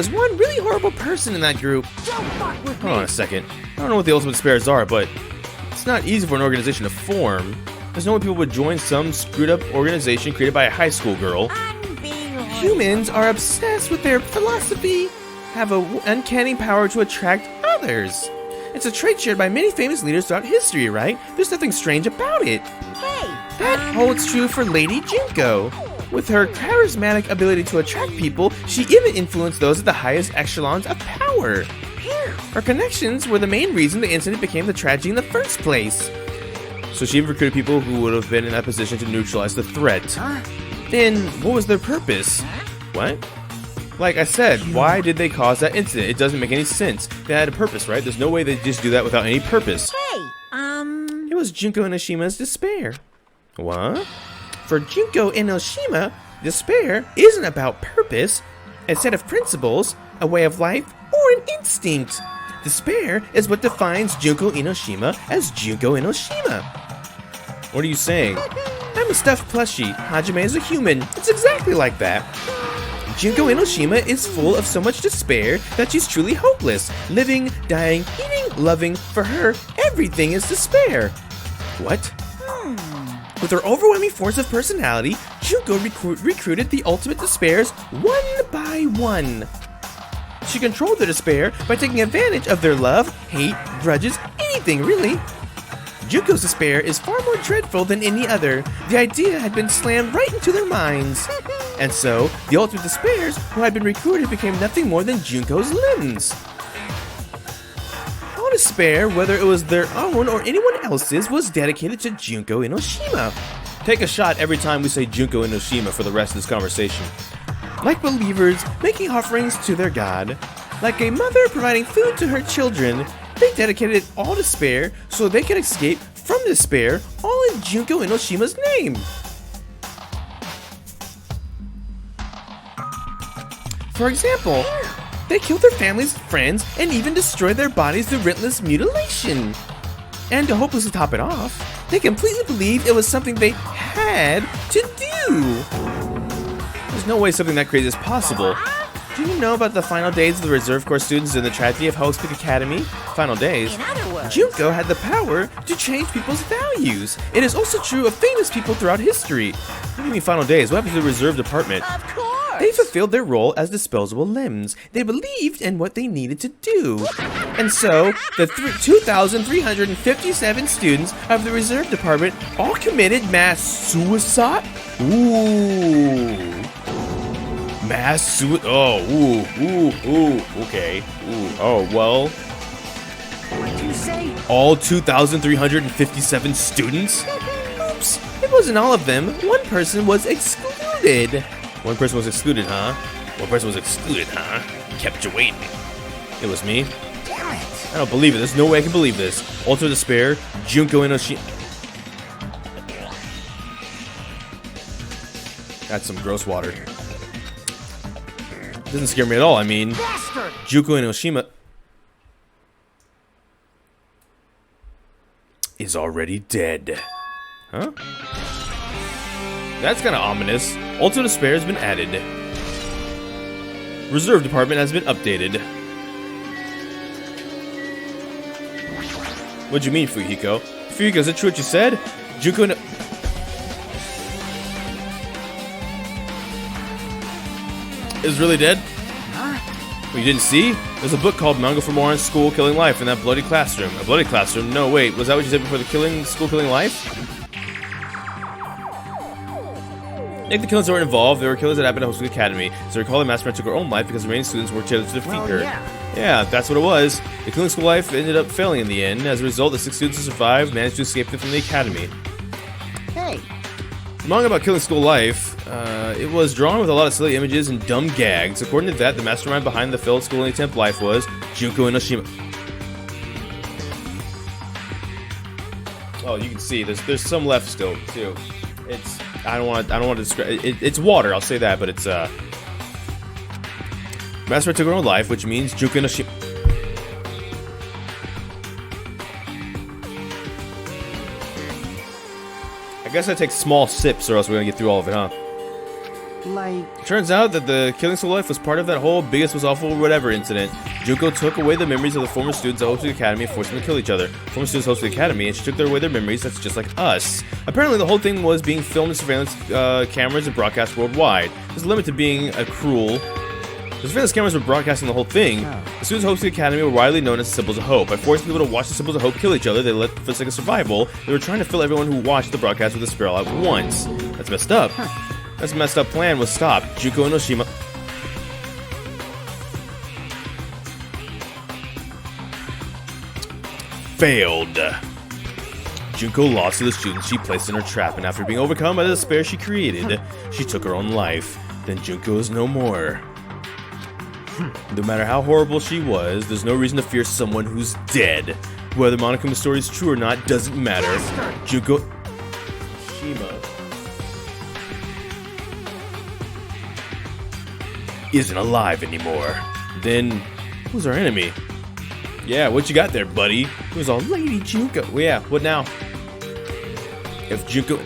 one really horrible person in that group. Hold on a second. I don't know what the ultimate despairs are, but it's not easy for an organization to form. There's no way people would join some screwed up organization created by a high school girl. Humans are obsessed with their philosophy, have an uncanny power to attract others. It's a trait shared by many famous leaders throughout history, right? There's nothing strange about it. That holds true for Lady Junko. With her charismatic ability to attract people, she even influenced those at the highest echelons of power. Her connections were the main reason the incident became the tragedy in the first place. So she recruited people who would have been in that position to neutralize the threat. Then, what was their purpose? What? Like I said, why did they cause that incident? It doesn't make any sense. They had a purpose, right? There's no way they just do that without any purpose. It was Junko Enoshima's despair. What? For Junko Enoshima, despair isn't about purpose, a set of principles, a way of life, or an instinct. Despair is what defines Junko Enoshima as Junko Enoshima. What are you saying? I'm a stuffed plushie. Hajime is a human. It's exactly like that. Junko Enoshima is full of so much despair that she's truly hopeless. Living, dying, eating, loving. For her, everything is despair. What? With her overwhelming force of personality, Junko recruited the ultimate despairs one by one. She controlled their despair by taking advantage of their love, hate, grudges, anything really. Junko's despair is far more dreadful than any other. The idea had been slammed right into their minds. And so, the ultimate despairs who had been recruited became nothing more than Junko's limbs. All despair, whether it was their own or anyone else's, was dedicated to Junko Enoshima. Take a shot every time we say Junko Enoshima for the rest of this conversation. Like believers making offerings to their god, like a mother providing food to her children, they dedicated all despair so they could escape from despair, all in Junko Enoshima's name. For example, they killed their families, friends, and even destroyed their bodies through relentless mutilation. And to hopelessly top it off, they completely believed it was something they had to do. There's no way something that crazy is possible. Do you know about the final days of the Reserve Corps students in the tragedy of Hope's Peak Academy? Final days. In other words, Junko had the power to change people's values. It is also true of famous people throughout history. What do you mean final days? What happened to the Reserve Department? of course. They fulfilled their role as disposable limbs. They believed in what they needed to do. And so, the 2,357 students of the Reserve Department all committed mass suicide? Ooh. Mass suicide? Oh, okay. Ooh, oh, well. What'd you say? All 2,357 students? Oops, it wasn't all of them. One person was excluded. One person was excluded, huh? One person was excluded, huh? Kept you waiting. It was me. Damn it. I don't believe it. There's no way I can believe this. Ultimate Despair, Junko Enoshima. That's some gross water. Doesn't scare me at all. I mean, Bastard. Junko Enoshima is already dead. Huh? That's kind of ominous. Ultimate Despair has been added. Reserve Department has been updated. What'd you mean, Fuyuhiko? Fuyuhiko, is it true what you said? Junko no... is really dead? What, you didn't see? There's a book called Manga for More on School Killing Life in that bloody classroom. A bloody classroom? No, wait, was that what you said before the school killing life? If the killings weren't involved, there were killings that happened at Homeschooling Academy. So recall the mastermind took her own life because the remaining students worked together to defeat her. Yeah, that's what it was. The killing school life ended up failing in the end. As a result, the 6 students who survived managed to escape from the academy. Hey. The manga about killing school life, it was drawn with a lot of silly images and dumb gags. According to that, the mastermind behind the failed schooling attempt life was Junko Inoshima. Oh, you can see there's some left still too. It's I don't want to describe it. It's water, I'll say that, but it's mastermind took her own life, which means Junko Inoshima. I guess I take small sips or else we're gonna get through all of it, huh? Like... Turns out that the killing school life was part of that whole biggest was awful whatever incident. Junko took away the memories of the former students at Hope's Academy and forced them to kill each other. Former students hosted the academy and she took away their memories. That's just like us. Apparently the whole thing was being filmed in surveillance cameras and broadcast worldwide. There's a limit to being a cruel. The surveillance cameras were broadcasting the whole thing. The students hosting the academy were widely known as Symbols of Hope. By forcing people to watch the Symbols of Hope kill each other, they for the sake of survival, they were trying to fill everyone who watched the broadcast with a spiral at once. That's messed up. That's messed up plan was stopped. Junko Inoshima. Failed. Junko lost to the students she placed in her trap, and after being overcome by the despair she created, she took her own life. Then Junko is no more. No matter how horrible she was, there's no reason to fear someone who's dead. Whether Monokuma's story is true or not doesn't matter. Junko Shima isn't alive anymore. Then, who's our enemy? Yeah, what you got there, buddy? It was all Lady Junko. Well, yeah, what now? If Junko...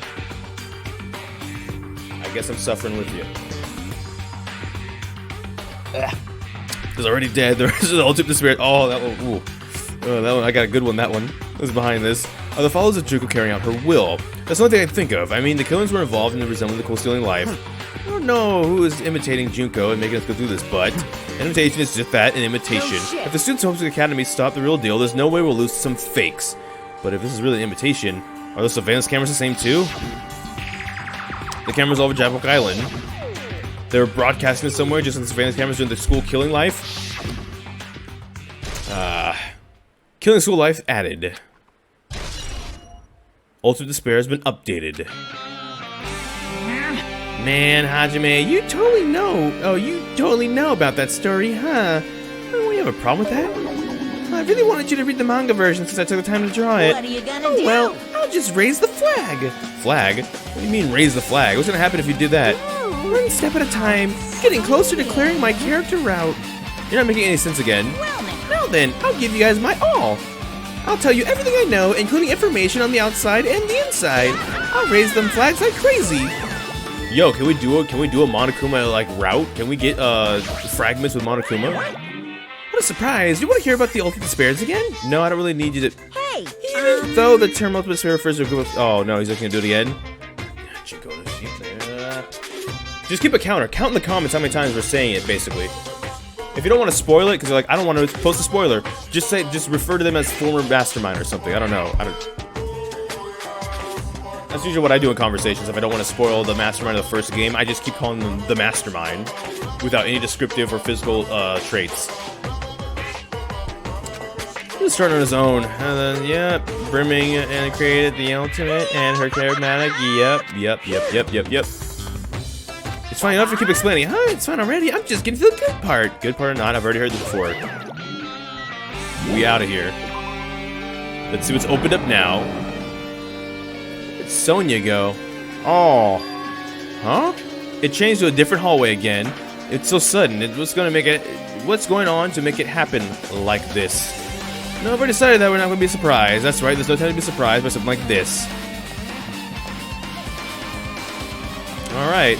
I guess I'm suffering with you. Is already dead. The rest of the ultimate despair. Oh, that one. Ooh. Oh, that one. I got a good one. That one was behind this. The followers of Junko carrying out her will. That's the only thing I can think of. I mean, the killings were involved in the resembling the cool stealing life. I don't know who is imitating Junko and making us go through this, but an imitation is just that, an imitation. If the students of the academy stop the real deal, there's no way we'll lose to some fakes. But if this is really an imitation, are those surveillance cameras the same too? The cameras all over Jabok Island. They were broadcasting it somewhere just in the surveillance cameras during the school killing life. Killing school life added. Ultimate Despair has been updated. Man, Hajime, you totally know. Oh, you totally know about that story, huh? Oh, you have a problem with that? I really wanted you to read the manga version since I took the time to draw it. What are you gonna do? Well, I'll just raise the flag. Flag? What do you mean raise the flag? What's gonna happen if you did that? One step at a time, getting closer to clearing my character route. You're not making any sense again. Well then, I'll give you guys my all. I'll tell you everything I know, including information on the outside and the inside. I'll raise them flags like crazy. Yo, can we do a Monokuma like route? Can we get fragments with Monokuma? What a surprise! You want to hear about the Ultimate Despairs again? No, I don't really need you to. Hey, Even though the term Ultimate Despair refers to a group of. Oh no, he's not gonna do it again. Just keep a counter. Count in the comments how many times we're saying it, basically. If you don't want to spoil it, because you're like, I don't want to post a spoiler, just refer to them as former mastermind or something. I don't know. That's usually what I do in conversations. If I don't want to spoil the mastermind of the first game, I just keep calling them the mastermind without any descriptive or physical traits. He was starting on his own. And then, yep, brimming and created the ultimate and her charismatic. Yep. It's fine enough to keep explaining. Huh, it's fine already. I'm just getting to the good part. Good part or not, I've already heard this before. We out of here. Let's see what's opened up now. Where'd Sonya go? Oh. Huh? It changed to a different hallway again. It's so sudden. What's going on to make it happen like this? No, I've already decided that we're not going to be surprised. That's right, there's no time to be surprised by something like this. Alright.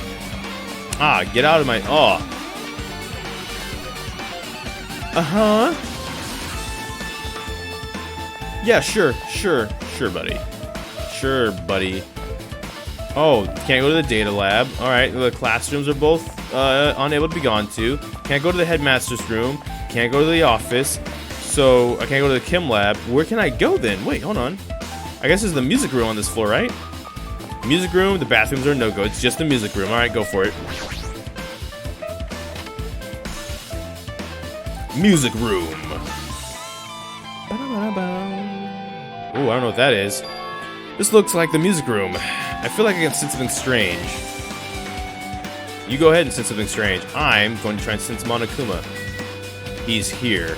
Ah, get out of my... Oh. Uh-huh. Yeah, sure, buddy. Sure, buddy. Oh, can't go to the data lab. Alright, the classrooms are both unable to be gone to. Can't go to the headmaster's room. Can't go to the office. So, I can't go to the chem lab. Where can I go then? Wait, hold on. I guess there's the music room on this floor, right? Music room, the bathrooms are no-go. It's just the music room. Alright, go for it. Music room. Oh, I don't know what that is. This looks like the music room. I feel like I can sense something strange. You go ahead and sense something strange. I'm going to try and sense Monokuma. He's here.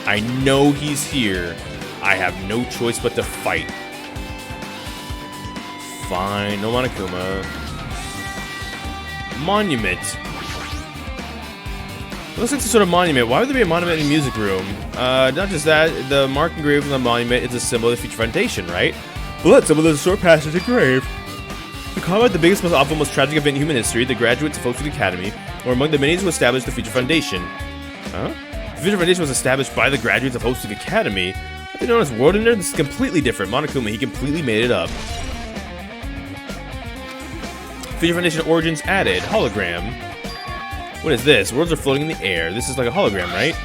I know he's here. I have no choice but to fight. Fine, no Monokuma. Monument. It looks like some sort of monument. Why would there be a monument in the music room? Not just that, the mark engraved on the monument is a symbol of the future foundation, right? Blood symbol is a short passage to grave. To combat the biggest, most awful, most tragic event in human history, the graduates of Oakwood Academy were among the many who established the future foundation. Huh? The future foundation was established by the graduates of Oakwood Academy. What they known as World Ender? This is completely different. Monokuma, he completely made it up. Future Foundation origins added. Hologram. What is this? Words are floating in the air. This is like a hologram, right?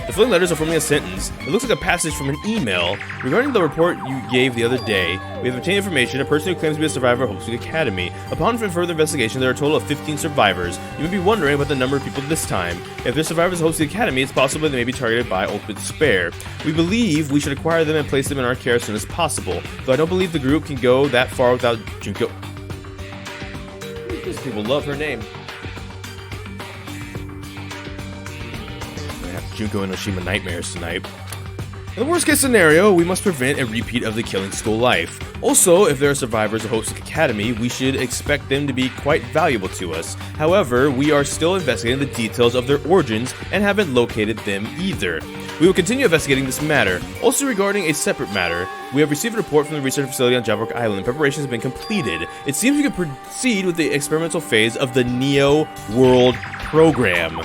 The floating letters are forming a sentence. It looks like a passage from an email. Regarding the report you gave the other day, we have obtained information. A person who claims to be a survivor of Oakwood Academy. Upon further investigation, there are a total of 15 survivors. You may be wondering about the number of people this time. If they're survivors of Oakwood Academy, it's possible they may be targeted by Oakwood Despair. We believe we should acquire them and place them in our care as soon as possible. Though I don't believe the group can go that far without Junko. These people love her name. Junko and Oshima nightmares tonight. In the worst case scenario, we must prevent a repeat of the killing school life. Also, if there are survivors of Hope's Academy, we should expect them to be quite valuable to us. However, we are still investigating the details of their origins and haven't located them either. We will continue investigating this matter. Also regarding a separate matter, we have received a report from the research facility on Jabberwock Island. Preparations have been completed. It seems we can proceed with the experimental phase of the Neo World program.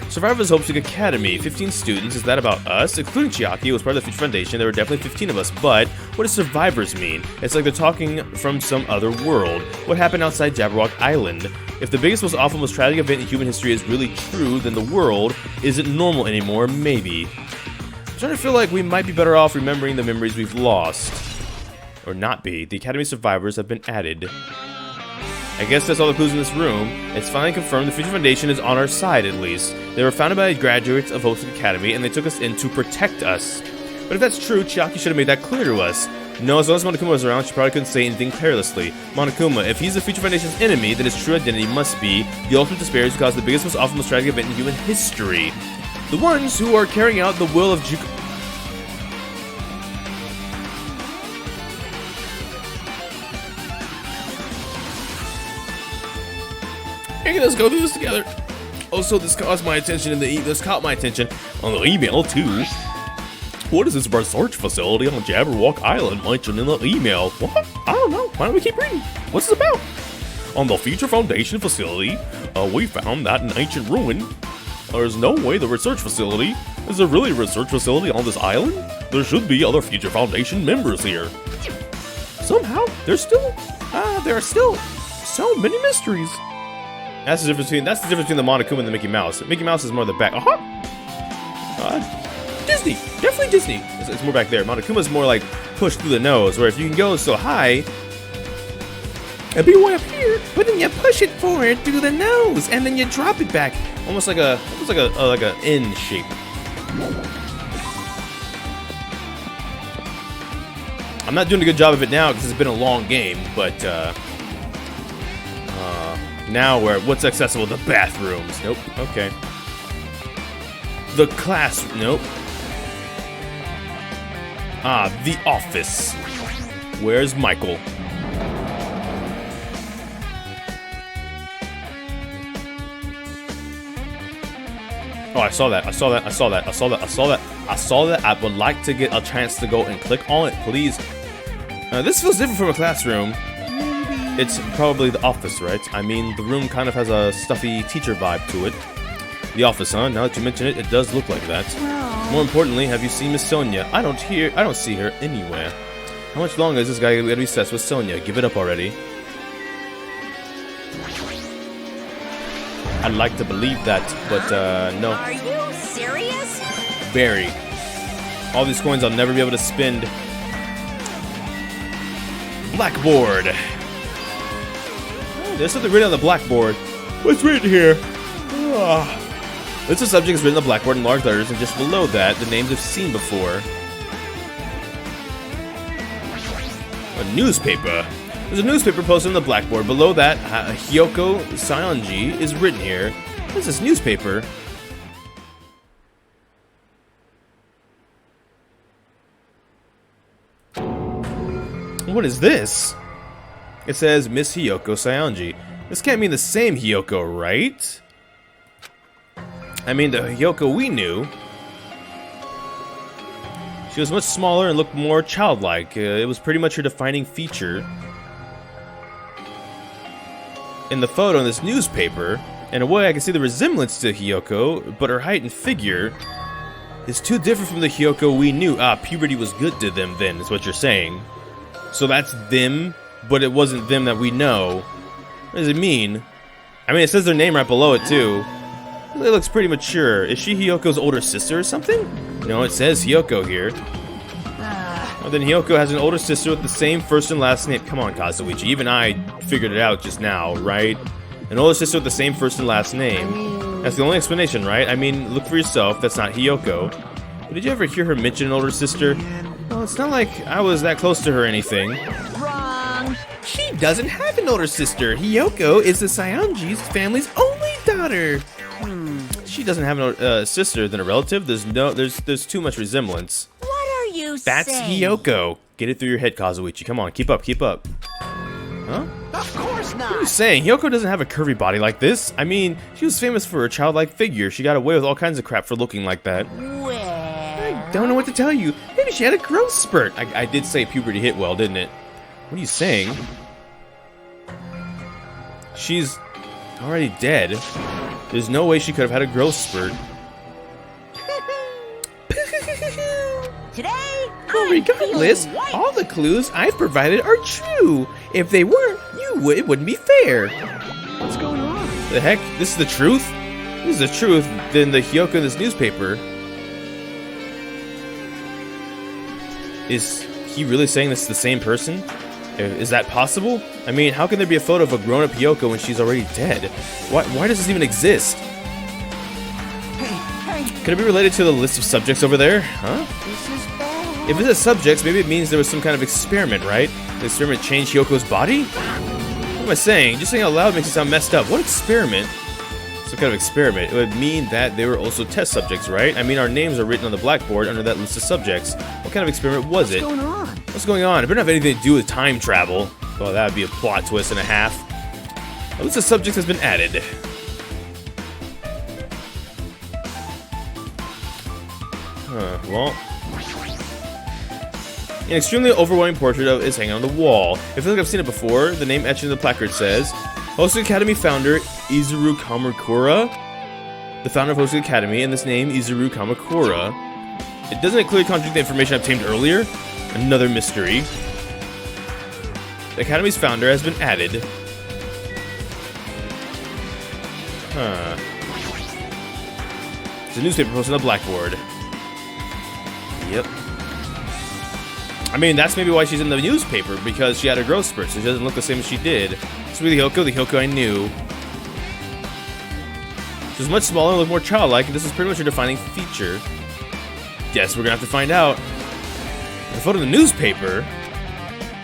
Survivors of Hope's Academy, 15 students. Is that about us? Including Chiaki, who was part of the Future Foundation. There were definitely 15 of us, but what does survivors mean? It's like they're talking from some other world. What happened outside Jabberwock Island? If the biggest, most awful, most tragic event in human history is really true, then the world isn't normal anymore, maybe. I'm starting to feel like we might be better off remembering the memories we've lost. Or not be. The Academy survivors have been added. I guess that's all the clues in this room. It's finally confirmed the Future Foundation is on our side, at least. They were founded by graduates of Hope's Academy, and they took us in to protect us. But if that's true, Chiaki should have made that clear to us. No, as long as Monokuma was around, she probably couldn't say anything carelessly. Monokuma, if he's the Future Foundation's enemy, then his true identity must be the ultimate despair who caused the biggest, most awful, most tragic event in human history. The ones who are carrying out the will of Juko. Hey, let's go through this together. Also, this caught my attention on the email too. What is this research facility on Jabberwock Island mentioned in the email? What? I don't know. Why don't we keep reading? What's this about? On the Future Foundation facility, we found that an ancient ruin. There's no way the research facility. Is there really a research facility on this island? There should be other Future Foundation members here. Somehow, there are still so many mysteries. That's the difference between the Monokuma and the Mickey Mouse. Mickey Mouse is more the back. Disney, definitely Disney. It's more back there. Monokuma's more like pushed through the nose, where if you can go so high, it'd be way up here, but then you push it forward through the nose, and then you drop it back, almost like a N shape. I'm not doing a good job of it now because it's been a long game, but now what's accessible? The bathrooms. Nope. Okay. The class. Nope. The office. Where's Michael? Oh, I saw that. I would like to get a chance to go and click on it, please. This feels different from a classroom. It's probably the office, right? I mean, the room kind of has a stuffy teacher vibe to it. The office, huh? Now that you mention it, it does look like that. More importantly, have you seen Miss Sonia? I don't see her anywhere. How much longer is this guy gonna be obsessed with Sonia? Give it up already. I'd like to believe that, but no. Are you serious? Very. All these coins I'll never be able to spend. Blackboard. Oh, there's something written on the blackboard. What's written here? List of subjects written on the blackboard in large letters, and just below that, the names I've seen before. A newspaper. There's a newspaper posted on the blackboard. Below that, Hyoko Saionji is written here. What is this newspaper? What is this? It says Miss Hyoko Saionji. This can't mean the same Hyoko, right? I mean, the Hyoko we knew. She was much smaller and looked more childlike. It was pretty much her defining feature. In the photo in this newspaper, in a way I can see the resemblance to Hyoko, but her height and figure is too different from the Hyoko we knew. Puberty was good to them then, is what you're saying. So that's them, but it wasn't them that we know. What does it mean? I mean, it says their name right below it, too. It looks pretty mature. Is she Hyoko's older sister or something? No, it says Hyoko here. Well, then Hyoko has an older sister with the same first and last name. Come on, Kazuichi. Even I figured it out just now, right? An older sister with the same first and last name. That's the only explanation, right? I mean, look for yourself. That's not Hyoko. But did you ever hear her mention an older sister? Well, it's not like I was that close to her or anything. Wrong. She doesn't have an older sister. Hyoko is the Saionji's family's only daughter. She doesn't have a sister than a relative. There's too much resemblance. What are you That's saying? Hyoko. Get it through your head, Kazuichi. Come on, keep up, keep up. Huh? Of course What are you not. saying? Hyoko doesn't have a curvy body like this. I mean, she was famous for her childlike figure. She got away with all kinds of crap for looking like that. Well, I don't know what to tell you. Maybe she had a growth spurt. I did say puberty hit well, didn't it? What are you saying? She's already dead. There's no way she could have had a growth spurt. today, Well, I'm regardless, feeling white. all the clues I've provided are true. If they weren't, it wouldn't be fair. What's going on? The heck? This is the truth? This is the truth. Then the Hyoko in this newspaper. Is he really saying this is the same person? Is that possible? I mean, how can there be a photo of a grown-up Hyoko when she's already dead? Why does this even exist? Hey, Could it be related to the list of subjects over there? Huh? this is bad. If it says subjects, maybe it means there was some kind of experiment, right? The experiment changed Hyoko's body? What am I saying? Just saying out loud makes it sound messed up. What experiment? Some kind of experiment. It would mean that they were also test subjects, right? I mean, our names are written on the blackboard under that list of subjects. What kind of experiment was it? What's going on? What's going on? It better not have anything to do with time travel. Well, that would be a plot twist and a half. A list of subjects has been added. Well. An extremely overwhelming portrait of is hanging on the wall. It feels like I've seen it before. The name etched in the placard says, Hosoku Academy founder Izuru Kamakura. The founder of Hosoku Academy, and this name, Izuru Kamakura. It doesn't clearly contradict the information I obtained earlier. Another mystery. The Academy's founder has been added. Huh. There's a newspaper posted on the blackboard. Yep. I mean, that's maybe why she's in the newspaper, because she had a growth spurt, so she doesn't look the same as she did. It's really the Hyoko I knew. She was much smaller and looked more childlike, and this is pretty much her defining feature. Guess we're gonna have to find out. The photo in the newspaper.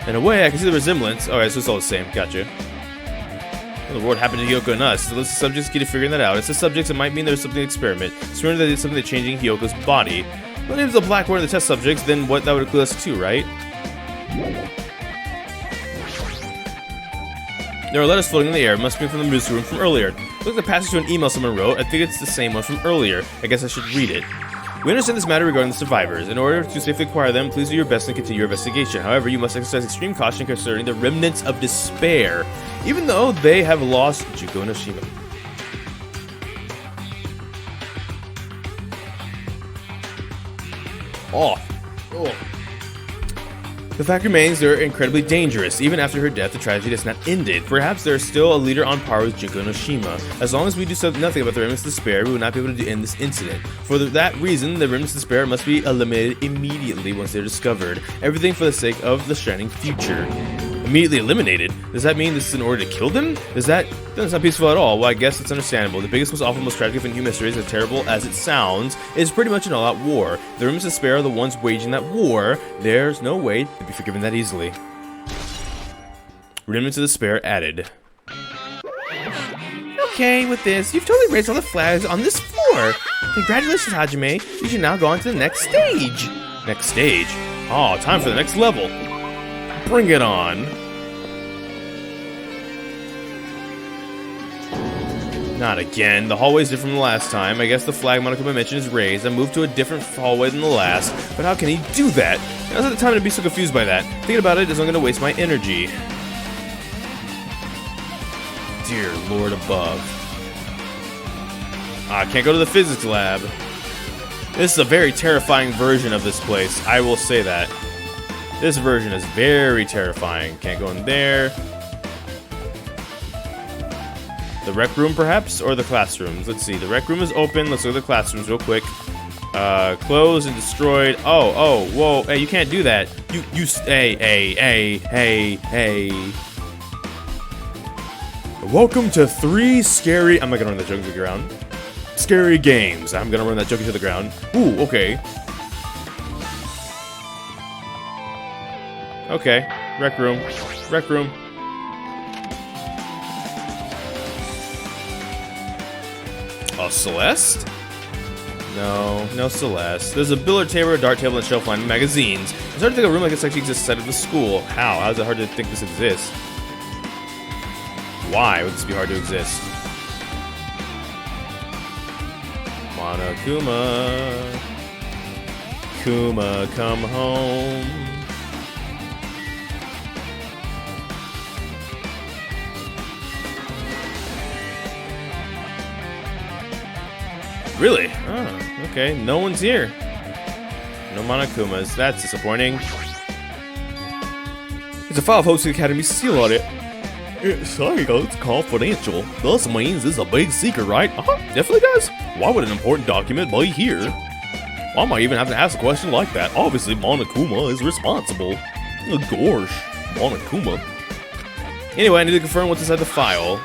In a way, I can see the resemblance. Alright, so it's all the same. Gotcha. What in the world happened to Hyoko and us? So let's subjects keep figuring that out. It's the subjects, it might mean there's something experiment. Swearing that it's something that's changing Hyoko's body. But if it's a blackboard in the test subjects, then what that would include us too, right? There are letters floating in the air. It must be from the newsroom from earlier. Look at the passage to an email someone wrote. I think it's the same one from earlier. I guess I should read it. We understand this matter regarding the survivors. In order to safely acquire them, please do your best and continue your investigation. However, you must exercise extreme caution concerning the remnants of despair, even though they have lost Juko no Shima. Oh. The fact remains they're incredibly dangerous. Even after her death, the tragedy has not ended. Perhaps there's still a leader on par with Junko no Shima. As long as we do nothing about the remnants of despair, we will not be able to end this incident. For that reason, the remnants of despair must be eliminated immediately once they're discovered. Everything for the sake of the shining future. Immediately eliminated? Does that mean this is in order to kill them? Doesn't sound peaceful at all. Well, I guess it's understandable. The biggest, most awful, most tragic of human mysteries, as terrible as it sounds, is pretty much an all-out war. The remnants of despair are the ones waging that war. There's no way to be forgiven that easily. Remnants of despair added. Okay, with this, you've totally raised all the flags on this floor. Congratulations, Hajime. You should now go on to the next stage. Next stage? Oh, time for the next level. Bring it on. Not again. The hallway's different from the last time. I guess the flag Monokuma mentioned is raised. I moved to a different hallway than the last. But how can he do that? Now's not the time to be so confused by that. Thinking about it is I'm going to waste my energy. Dear Lord above. I can't go to the physics lab. This is a very terrifying version of this place. I will say that. This version is very terrifying. Can't go in there. The rec room, perhaps? Or the classrooms? Let's see. The rec room is open. Let's look at the classrooms real quick. Closed and destroyed. Oh, whoa. Hey, you can't do that. Hey. Welcome to 3 scary... I'm not gonna run that joke into the ground. Scary games. I'm gonna run that joke into the ground. Ooh, okay. Okay, rec room. Oh, Celeste? No Celeste. There's a billiard table, a dart table, and a shelf lined with magazines. It's hard to think a room like this actually exists outside of the school. How is it hard to think this exists? Why would this be hard to exist? Monokuma. Kuma, come home. Really? Oh, okay. No one's here. No Monokumas. That's disappointing. There's a file of Hosting Academy's seal on it. Sorry, it's confidential. Thus means this is a big secret, right? Definitely does. Why would an important document be here? Why am I even having to ask a question like that? Obviously, Monokuma is responsible. Gosh, Monokuma. Anyway, I need to confirm what's inside the file.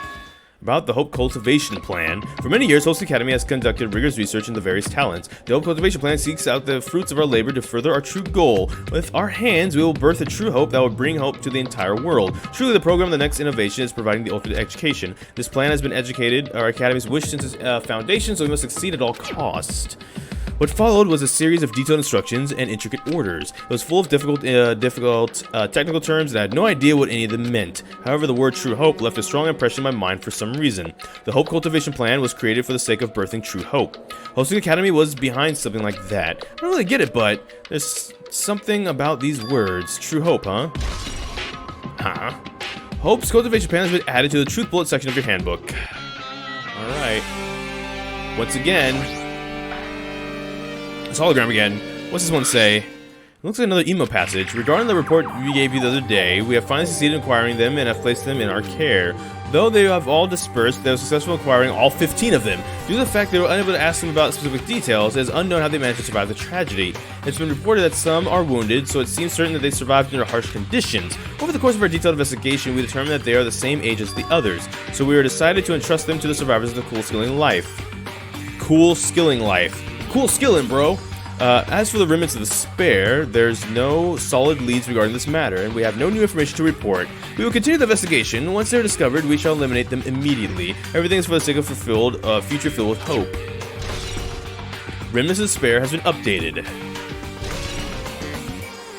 About the Hope Cultivation Plan. For many years, Host Academy has conducted rigorous research into various talents. The Hope Cultivation Plan seeks out the fruits of our labor to further our true goal. With our hands, we will birth a true hope that will bring hope to the entire world. Truly, the program of the next innovation is providing the ultimate education. This plan has been our Academy's wish since its foundation, so we must succeed at all costs. What followed was a series of detailed instructions and intricate orders. It was full of difficult technical terms, and I had no idea what any of them meant. However, the word true hope left a strong impression in my mind for some reason. The Hope Cultivation Plan was created for the sake of birthing true hope. Hosting Academy was behind something like that. I don't really get it, but there's something about these words. True hope, huh? Hope's Cultivation Plan has been added to the Truth Bullet section of your handbook. Alright. Once again... It's hologram again. What's this one say? It looks like another emo passage. Regarding the report we gave you the other day, we have finally succeeded in acquiring them and have placed them in our care. Though they have all dispersed, they were successful in acquiring all 15 of them. Due to the fact they were unable to ask them about specific details, it is unknown how they managed to survive the tragedy. It's been reported that some are wounded, so it seems certain that they survived under harsh conditions. Over the course of our detailed investigation, we determined that they are the same age as the others, so we were decided to entrust them to the survivors of the Cool Skilling Life. Cool Skilling Life. Cool skilling, bro. As for the remnants of despair, there's no solid leads regarding this matter, and we have no new information to report. We will continue the investigation. Once they're discovered, we shall eliminate them immediately. Everything is for the sake of future filled with hope. Remnants of despair has been updated.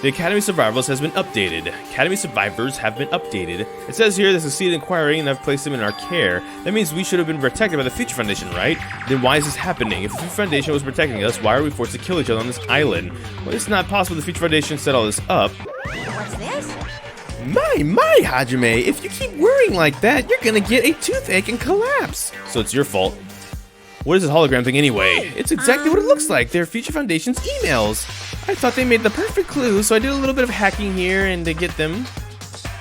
The Academy Survivors has been updated. Academy Survivors have been updated. It says here they succeeded in acquiring and have placed them in our care. That means we should have been protected by the Future Foundation, right? Then why is this happening? If the Future Foundation was protecting us, why are we forced to kill each other on this island? Well, it's not possible the Future Foundation set all this up. What's this? My, Hajime, if you keep worrying like that, you're gonna get a toothache and collapse. So it's your fault. What is this hologram thing anyway? It's exactly what it looks like. They're Future Foundation's emails. I thought they made the perfect clue, so I did a little bit of hacking here and to get them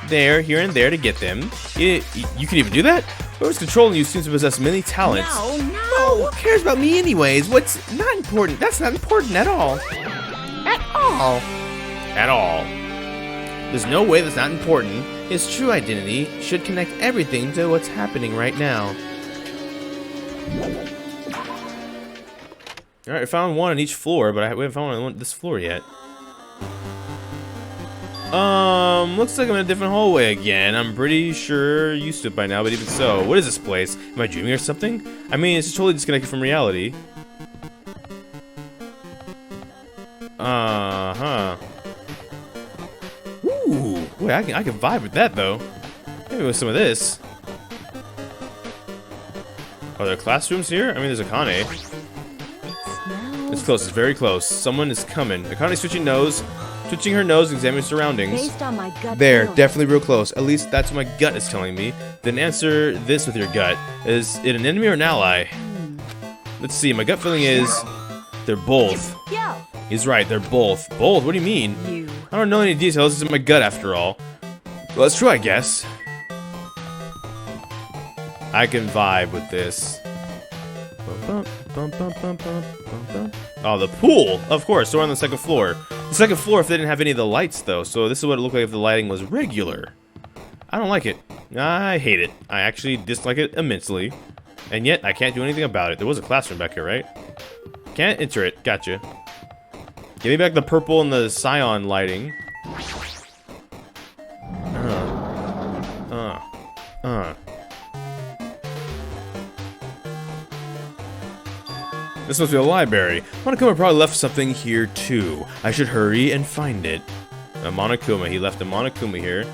there, here and there to get them. You can even do that? Whoever's controlling you seems to possess many talents. No. Who cares about me anyways? What's not important? That's not important at all. At all. There's no way that's not important. His true identity should connect everything to what's happening right now. Alright, I found one on each floor, but we haven't found one on this floor yet. Looks like I'm in a different hallway again. I'm pretty sure used to it by now, but even so. What is this place? Am I dreaming or something? I mean, it's totally disconnected from reality. Uh-huh. Ooh, wait, I can vibe with that, though. Maybe with some of this. Are there classrooms here? I mean, there's Akane. It's close. It's very close. Someone is coming. Akane's switching her nose, and examining surroundings. Based on my gut There, feeling. definitely real close. At least that's what my gut is telling me. Then answer this with your gut. Is it an enemy or an ally? Let's see. My gut feeling is they're both. Yo, He's right. They're both. Both? What do you mean? you. I don't know any details. It's in my gut after all. Well, that's true, I guess. I can vibe with this. Oh, the pool! Of course, we're on the second floor. The second floor if they didn't have any of the lights, though, so this is what it looked like if the lighting was regular. I don't like it. I hate it. I actually dislike it immensely. And yet, I can't do anything about it. There was a classroom back here, right? Can't enter it. Gotcha. Give me back the purple and the cyan lighting. This must be a library. Monokuma probably left something here too. I should hurry and find it. A Monokuma. He left a Monokuma here.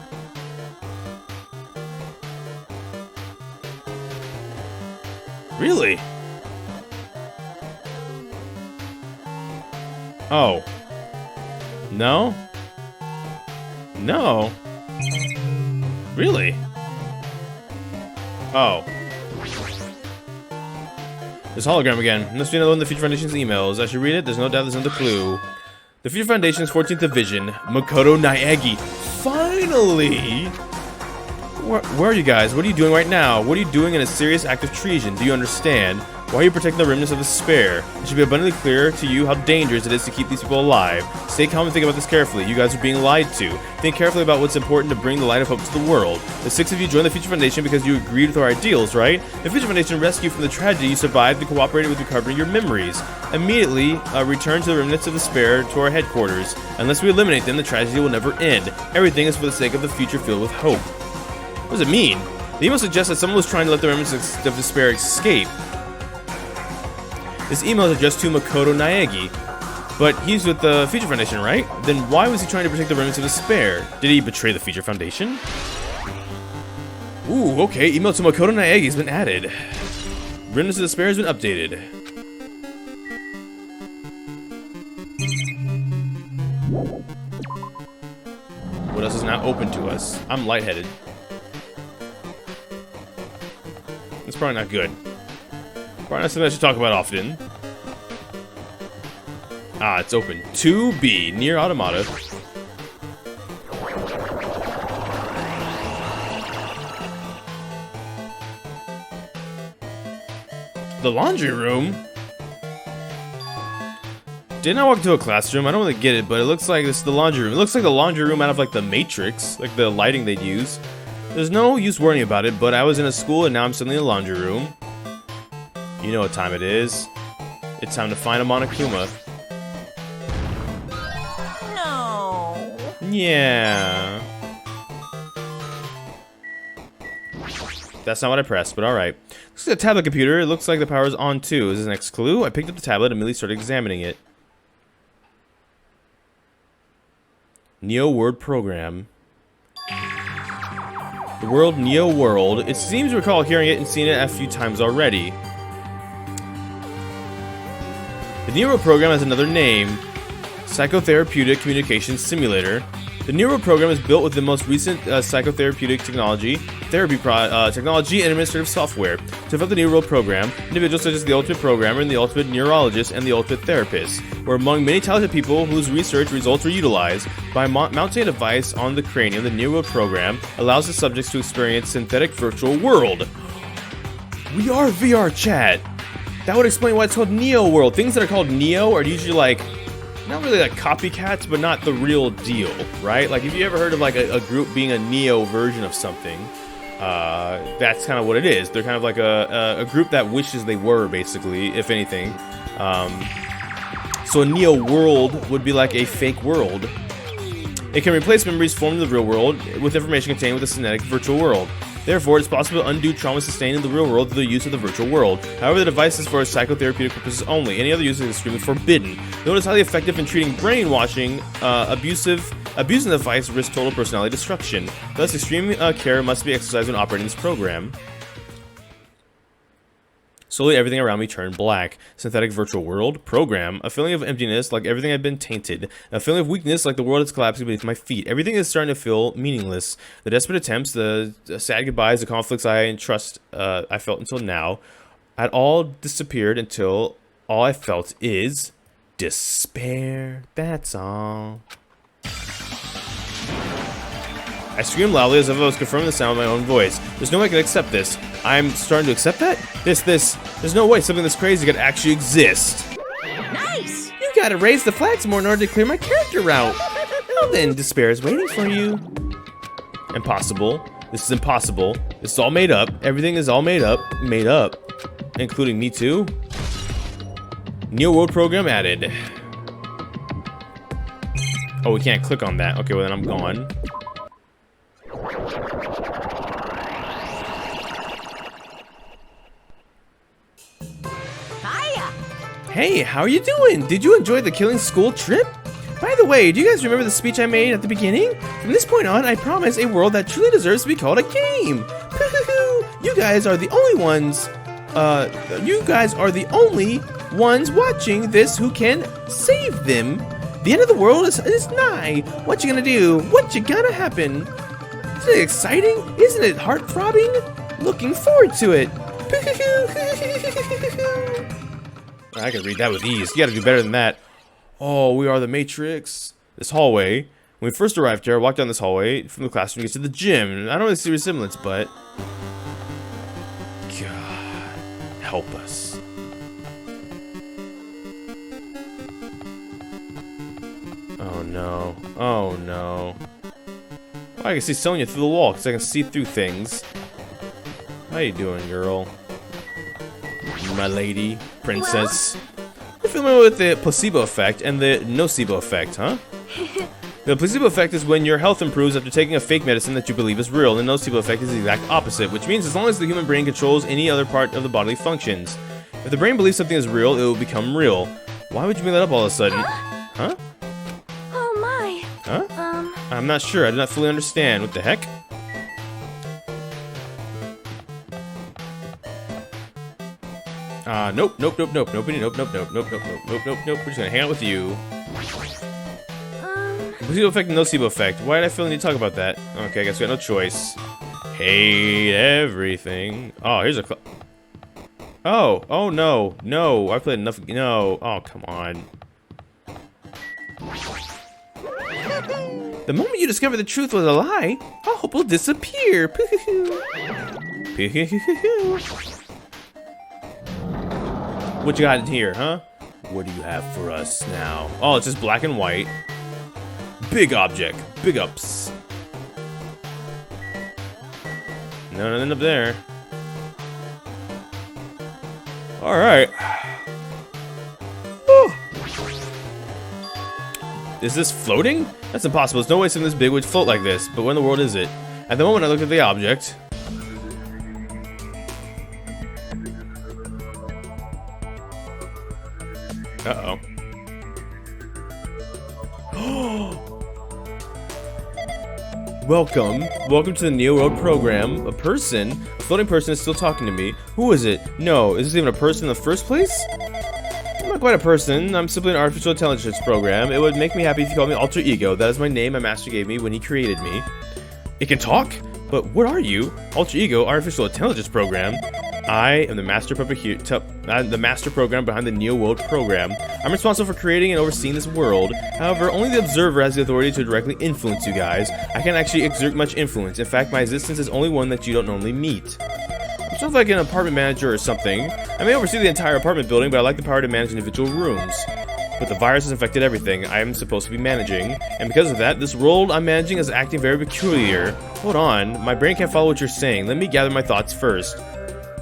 Really? Oh. No? No? Really? Oh. This hologram again. Must be another one of the Future Foundation's emails. I should read it. There's no doubt there's another clue. The Future Foundation's 14th Division, Makoto Naegi. Finally! Where are you guys? What are you doing right now? What are you doing in a serious act of treason? Do you understand? Why are you protecting the remnants of despair? It should be abundantly clear to you how dangerous it is to keep these people alive. Stay calm and think about this carefully. You guys are being lied to. Think carefully about what's important to bring the light of hope to the world. The 6 of you joined the Future Foundation because you agreed with our ideals, right? The Future Foundation rescued you from the tragedy. You survived and cooperated with recovering your memories. Immediately, return to the remnants of despair to our headquarters. Unless we eliminate them, the tragedy will never end. Everything is for the sake of the future filled with hope. What does it mean? The email suggests that someone was trying to let the remnants of despair escape. This email is addressed to Makoto Naegi, but he's with the Future Foundation, right? Then why was he trying to protect the remnants of despair? Did he betray the Future Foundation? Ooh, okay. Email to Makoto Naegi has been added. Remnants of despair has been updated. What else is now open to us? I'm lightheaded. It's probably not good. Probably not something I should talk about often. Ah, it's open. 2B, near Automata. The laundry room? Didn't I walk into a classroom? I don't really get it, but it looks like this is the laundry room. It looks like the laundry room out of like the Matrix, like the lighting they'd use. There's no use worrying about it, but I was in a school and now I'm suddenly in a laundry room. You know what time it is. It's time to find a Monokuma. No. Yeah. That's not what I pressed, but alright. This is a tablet computer. It looks like the power is on too. Is this the next clue? I picked up the tablet and immediately started examining it. Neo Word Program. The world Neo World. It seems to recall hearing it and seeing it a few times already. The Neo World Program has another name. Psychotherapeutic Communication Simulator. The Neo World Program is built with the most recent psychotherapeutic technology, technology, and administrative software. To develop the Neo World Program, individuals such as the Ultimate Programmer and the Ultimate Neurologist and the Ultimate Therapist were among many talented people whose research results were utilized. By mounting a device on the cranium, the Neo World Program allows the subjects to experience synthetic virtual world. We are VR chat. That would explain why it's called Neo World. Things that are called Neo are usually like, not really like copycats, but not the real deal, right? Like if you ever heard of like a group being a Neo version of something, that's kind of what it is. They're kind of like a group that wishes they were, basically, if anything. So a Neo world would be like a fake world. It can replace memories formed in the real world with information contained with a synthetic virtual world. Therefore, it's possible to undo trauma sustained in the real world through the use of the virtual world. However, the device is for psychotherapeutic purposes only. Any other use is extremely forbidden. Though it is highly effective in treating brainwashing, abusing the device risks total personality destruction. Thus, extreme care must be exercised when operating this program. Slowly, everything around me turned black. Synthetic virtual world. Program. A feeling of emptiness, like everything had been tainted. A feeling of weakness, like the world is collapsing beneath my feet. Everything is starting to feel meaningless. The desperate attempts, the sad goodbyes, the conflicts I felt until now, had all disappeared until all I felt is despair. That's all. I screamed loudly as if I was confirming the sound of my own voice. There's no way I can accept this. I'm starting to accept that? There's no way something this crazy could actually exist. Nice! You gotta raise the flags more in order to clear my character out. Well then, despair is waiting for you. Impossible. This is impossible. This is all made up. Everything is all made up. Made up. Including me too. Neo World Program added. Oh, we can't click on that. Okay, well then I'm gone. Hey, how are you doing? Did you enjoy the Killing School trip? By the way, do you guys remember the speech I made at the beginning? From this point on, I promise a world that truly deserves to be called a game. You guys are the only ones. You guys are the only ones watching this who can save them. The end of the world is nigh. What you gonna do? What you gonna happen? Isn't it exciting? Isn't it heart-throbbing? Looking forward to it. I can read that with ease. You gotta do better than that. Oh, we are the Matrix. This hallway. When we first arrived here, I walked down this hallway from the classroom to get to the gym. I don't really see a resemblance, but... God, help us. Oh no. Oh no. Oh, I can see Sonya through the wall because I can see through things. How you doing, girl? My lady, princess. You're familiar with the placebo effect and the nocebo effect, huh? The placebo effect is when your health improves after taking a fake medicine that you believe is real. The nocebo effect is the exact opposite, which means as long as the human brain controls any other part of the bodily functions. If the brain believes something is real, it will become real. Why would you bring that up all of a sudden? Huh? Oh my. Huh? I'm not sure. I do not fully understand. What the heck? Nope. Nobody, nope. We're just gonna hang out with you. Placebo effect and nocebo effect. Why did I feel the need to talk about that? Okay, I guess we got no choice. Hate everything. Oh, here's a oh no. No, I played enough. No. Oh, come on. The moment you discover the truth was a lie, all hope will disappear. What you got in here, huh? What do you have for us now? Oh, it's just black and white. Big object. Big ups. No, nothing up there. Alright. Is this floating? That's impossible. There's no way something this big would float like this. But where in the world is it? At the moment I looked at the object. Uh-oh. Welcome to the Neo World program. A floating person is still talking to me. Who is it? No, is this even a person in the first place? I'm not quite a person. I'm simply an artificial intelligence program. It would make me happy if you called me Alter Ego. That is my name my master gave me when he created me. It can talk? But what are you? Alter Ego, artificial intelligence program. I am the master the master program behind the Neo World program. I'm responsible for creating and overseeing this world. However, only the observer has the authority to directly influence you guys. I can't actually exert much influence. In fact, my existence is only one that you don't normally meet. I'm sort of like an apartment manager or something. I may oversee the entire apartment building, but I like the power to manage individual rooms. But the virus has infected everything I am supposed to be managing, and because of that, this world I'm managing is acting very peculiar. Hold on, my brain can't follow what you're saying. Let me gather my thoughts first.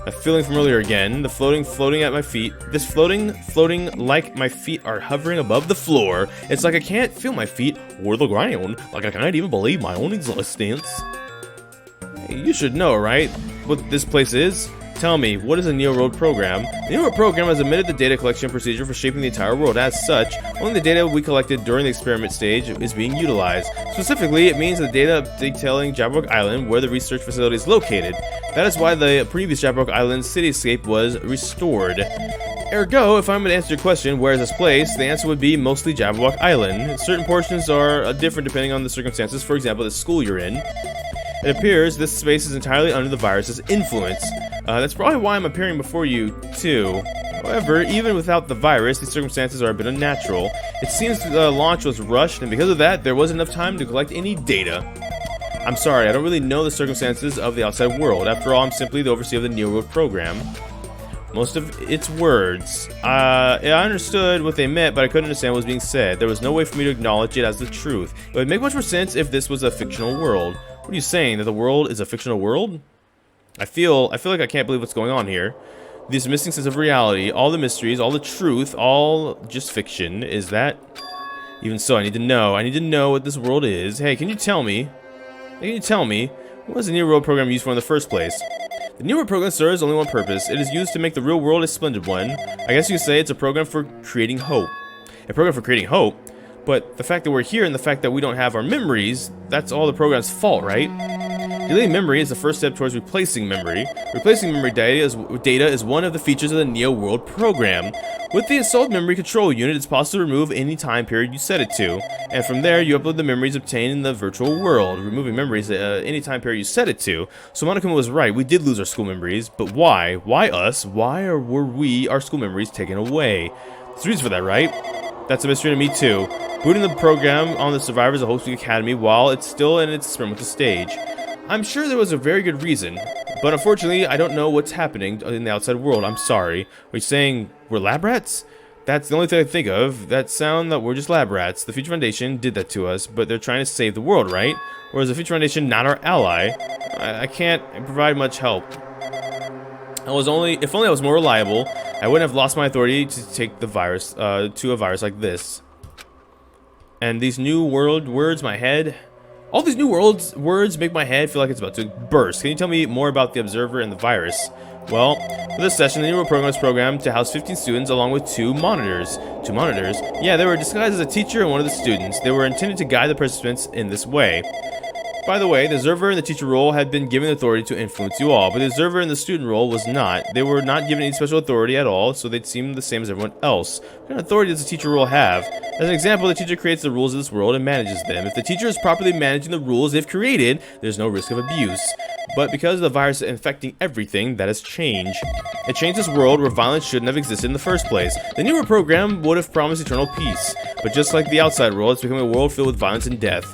A feeling from earlier again, the floating at my feet. This floating like my feet are hovering above the floor. It's like I can't feel my feet or the ground, like I can't even believe my own existence. Hey, you should know, right, what this place is? Tell me, what is a Neo World program? The Neo World program has omitted the data collection procedure for shaping the entire world. As such, only the data we collected during the experiment stage is being utilized. Specifically, it means the data detailing Jabberwock Island, where the research facility is located. That is why the previous Jabberwock Island cityscape was restored. Ergo, if I'm going to answer your question, where is this place, the answer would be mostly Jabberwock Island. Certain portions are different depending on the circumstances. For example, the school you're in. It appears this space is entirely under the virus's influence. That's probably why I'm appearing before you, too. However, even without the virus, these circumstances are a bit unnatural. It seems the launch was rushed, and because of that, there wasn't enough time to collect any data. I'm sorry, I don't really know the circumstances of the outside world. After all, I'm simply the overseer of the Neo World program. Most of its words. I understood what they meant, but I couldn't understand what was being said. There was no way for me to acknowledge it as the truth. It would make much more sense if this was a fictional world. What are you saying, that the world is a fictional world? I feel like I can't believe what's going on here. This missing sense of reality, all the mysteries, all the truth, all just fiction. Is that? Even so, I need to know. I need to know what this world is. Hey, can you tell me? What was the Neo World program used for in the first place? The Neo World program serves only one purpose. It is used to make the real world a splendid one. I guess you could say it's a program for creating hope. A program for creating hope? But the fact that we're here and the fact that we don't have our memories, that's all the program's fault, right? Deleting memory is the first step towards replacing memory. Replacing memory data is one of the features of the Neo World program. With the installed memory control unit, it's possible to remove any time period you set it to. And from there, you upload the memories obtained in the virtual world, removing memories any time period you set it to. So Monokuma was right, we did lose our school memories, but why? Why us? Why were our school memories taken away? There's reasons for that, right? That's a mystery to me too. Booting the program on the survivors of Hope Speak Academy while it's still in its experimental stage. I'm sure there was a very good reason, but unfortunately, I don't know what's happening in the outside world. I'm sorry. Are you saying we're lab rats? That's the only thing I think of. That sound that we're just lab rats. The Future Foundation did that to us, but they're trying to save the world, right? Or is the Future Foundation not our ally? I can't provide much help. If only I was more reliable, I wouldn't have lost my authority to take the virus to a virus like this. And these new words, my head. All these new words make my head feel like it's about to burst. Can you tell me more about the Observer and the virus? Well, for this session, the Neo World program was programmed to house 15 students along with 2 monitors. 2 monitors? Yeah, they were disguised as a teacher and one of the students. They were intended to guide the participants in this way. By the way, the observer and the teacher role had been given authority to influence you all, but the observer and the student role was not. They were not given any special authority at all, so they'd seem the same as everyone else. What kind of authority does the teacher role have? As an example, the teacher creates the rules of this world and manages them. If the teacher is properly managing the rules they've created, there's no risk of abuse. But because of the virus infecting everything, that has changed. It changed this world where violence shouldn't have existed in the first place. The newer program would have promised eternal peace, but just like the outside world, it's becoming a world filled with violence and death.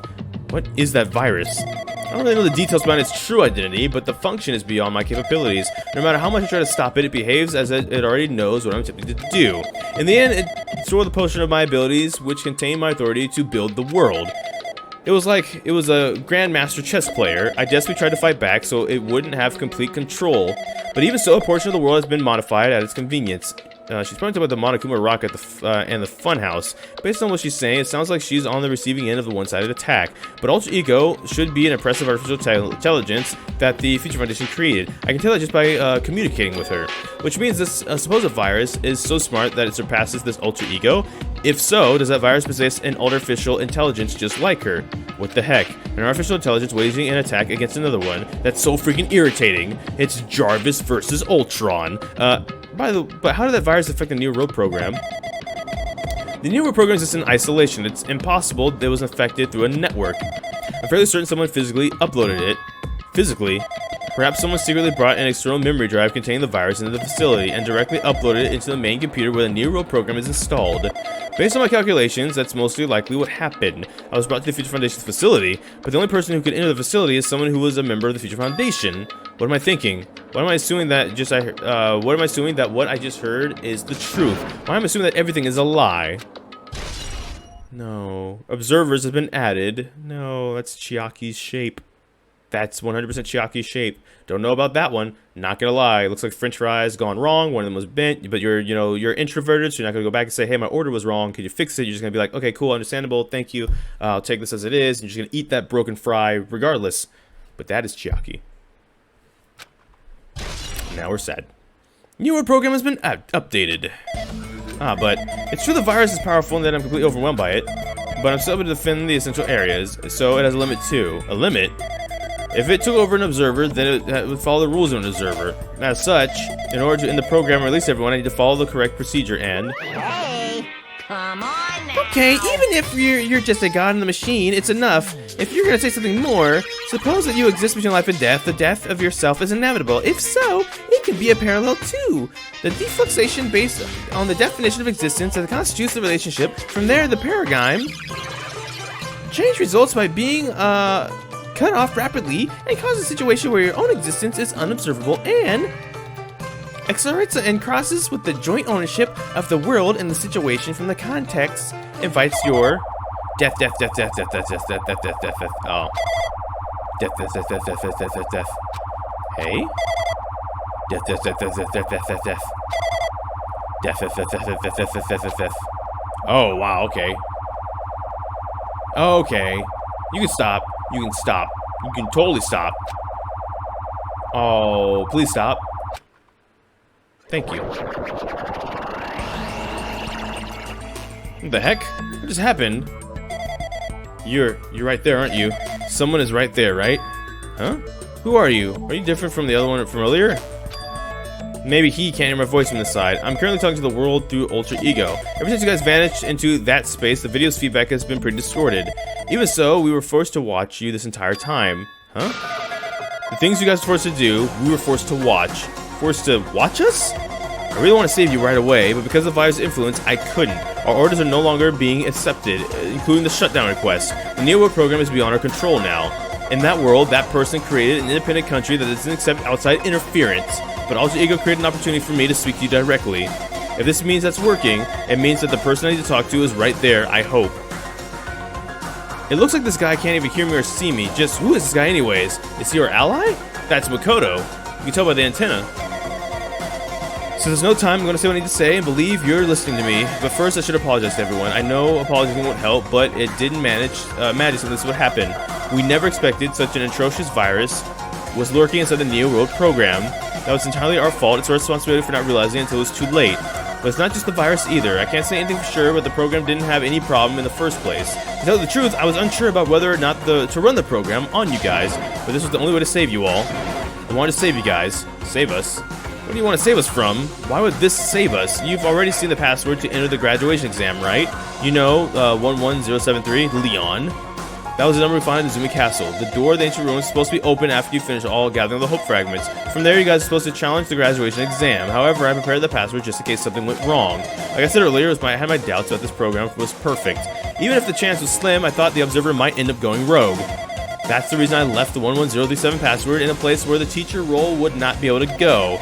What is that virus? I don't really know the details behind its true identity, but the function is beyond my capabilities. No matter how much I try to stop it, it behaves as it already knows what I'm attempting to do. In the end, it stole the potion of my abilities, which contained my authority to build the world. It was like it was a grandmaster chess player. I desperately tried to fight back so it wouldn't have complete control. But even so, a portion of the world has been modified at its convenience. She's probably talking about the Monokuma rock at and the funhouse. Based on what she's saying, it sounds like she's on the receiving end of the one-sided attack. But Alter Ego should be an impressive artificial intelligence that the Future Foundation created. I can tell that just by communicating with her. Which means this supposed virus is so smart that it surpasses this Alter Ego. If so, does that virus possess an artificial intelligence just like her? What the heck? An artificial intelligence waging an attack against another one? That's so freaking irritating. It's Jarvis versus Ultron. But how did that virus affect the New World program? The New World program exists in isolation. It's impossible that it was infected through a network. I'm fairly certain someone physically uploaded it. Physically? Perhaps someone secretly brought an external memory drive containing the virus into the facility and directly uploaded it into the main computer where the New World program is installed. Based on my calculations, that's mostly likely what happened. I was brought to the Future Foundation's facility, but the only person who could enter the facility is someone who was a member of the Future Foundation. What am I thinking? Why am I assuming that what I just heard is the truth? Why am I assuming that everything is a lie? No. Observers have been added. No, that's Chiaki's shape. That's 100% Chiaki's shape. Don't know about that one. Not gonna lie. Looks like French fries gone wrong. One of them was bent, but you're introverted, so you're not gonna go back and say, hey, my order was wrong. Could you fix it? You're just gonna be like, okay, cool, understandable, thank you. I'll take this as it is. And you're just gonna eat that broken fry regardless. But that is Chiaki. Now we're sad. New World program has been updated. But it's true the virus is powerful and that I'm completely overwhelmed by it. But I'm still able to defend the essential areas, so it has a limit too. A limit? If it took over an observer, then it would follow the rules of an observer. As such, in order to end the program or release everyone, I need to follow the correct procedure and... Hey, come on now. Okay, even if you're just a god in the machine, it's enough. If you're gonna say something more, suppose that you exist between life and death. The death of yourself is inevitable. If so, it can be a parallel too. The defluxation based on the definition of existence that constitutes the relationship. From there, the paradigm change results by being cut off rapidly and causes a situation where your own existence is unobservable and accelerates and crosses with the joint ownership of the world and the situation from the context invites your death. Oh. Death. Hey? Death. Oh, wow, okay. Okay. You can stop. You can stop. You can totally stop. Oh, please stop. Thank you. What the heck? What just happened? You're right there, aren't you? Someone is right there, right? Huh? Who are you? Are you different from the other one from earlier? Maybe he can't hear my voice from this side. I'm currently talking to the world through Ultra Ego. Ever since you guys vanished into that space, the video's feedback has been pretty distorted. Even so, we were forced to watch you this entire time. Huh? The things you guys were forced to do, we were forced to watch. Forced to watch us? I really want to save you right away, but because of the virus influence, I couldn't. Our orders are no longer being accepted, including the shutdown request. The New World program is beyond our control now. In that world, that person created an independent country that doesn't accept outside interference. But Ultra Ego created an opportunity for me to speak to you directly. If this means that's working, it means that the person I need to talk to is right there, I hope. It looks like this guy can't even hear me or see me. Just, who is this guy anyways? Is he our ally? That's Makoto. You can tell by the antenna. So there's no time, I'm going to say what I need to say and believe you're listening to me. But first, I should apologize to everyone. I know apologizing won't help, but it didn't imagine this would happen. We never expected such an atrocious virus was lurking inside the Neo World program. That was entirely our fault. It's our responsibility for not realizing it until it was too late. But it's not just the virus either. I can't say anything for sure, but the program didn't have any problem in the first place. To tell you the truth, I was unsure about whether or not to run the program on you guys, but this was the only way to save you all. I wanted to save you guys. Save us. What do you want to save us from? Why would this save us? You've already seen the password to enter the graduation exam, right? You know, 11073, Leon. That was the number we found in Zumi Castle. The door of the ancient ruin is supposed to be open after you finish all gathering the hope fragments. From there, you guys are supposed to challenge the graduation exam. However, I prepared the password just in case something went wrong. Like I said earlier, I had my doubts that this program was perfect. Even if the chance was slim, I thought the observer might end up going rogue. That's the reason I left the 11037 password in a place where the teacher role would not be able to go.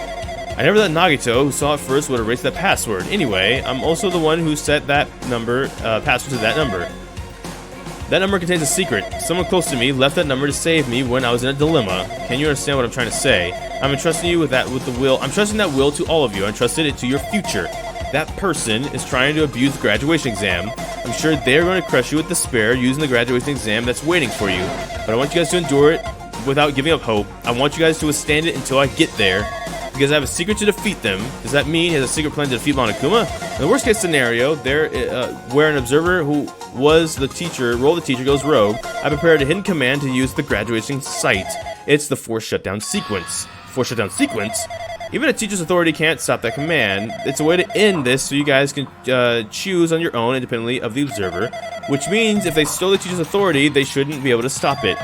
I never let Nagito, who saw it first, would erase that password. Anyway, I'm also the one who set that number, password to that number. That number contains a secret. Someone close to me left that number to save me when I was in a dilemma. Can you understand what I'm trying to say? I'm entrusting you with the will. I'm trusting that will to all of you. I entrusted it to your future. That person is trying to abuse the graduation exam. I'm sure they're going to crush you with despair using the graduation exam that's waiting for you. But I want you guys to endure it without giving up hope. I want you guys to withstand it until I get there. If because I have a secret to defeat them. Does that mean he has a secret plan to defeat Monokuma? In the worst case scenario, where an observer who was the teacher, goes rogue, I prepared a hidden command to use the graduation site. It's the forced shutdown sequence. Forced shutdown sequence? Even a teacher's authority can't stop that command. It's a way to end this so you guys can choose on your own independently of the observer, which means if they stole the teacher's authority, they shouldn't be able to stop it.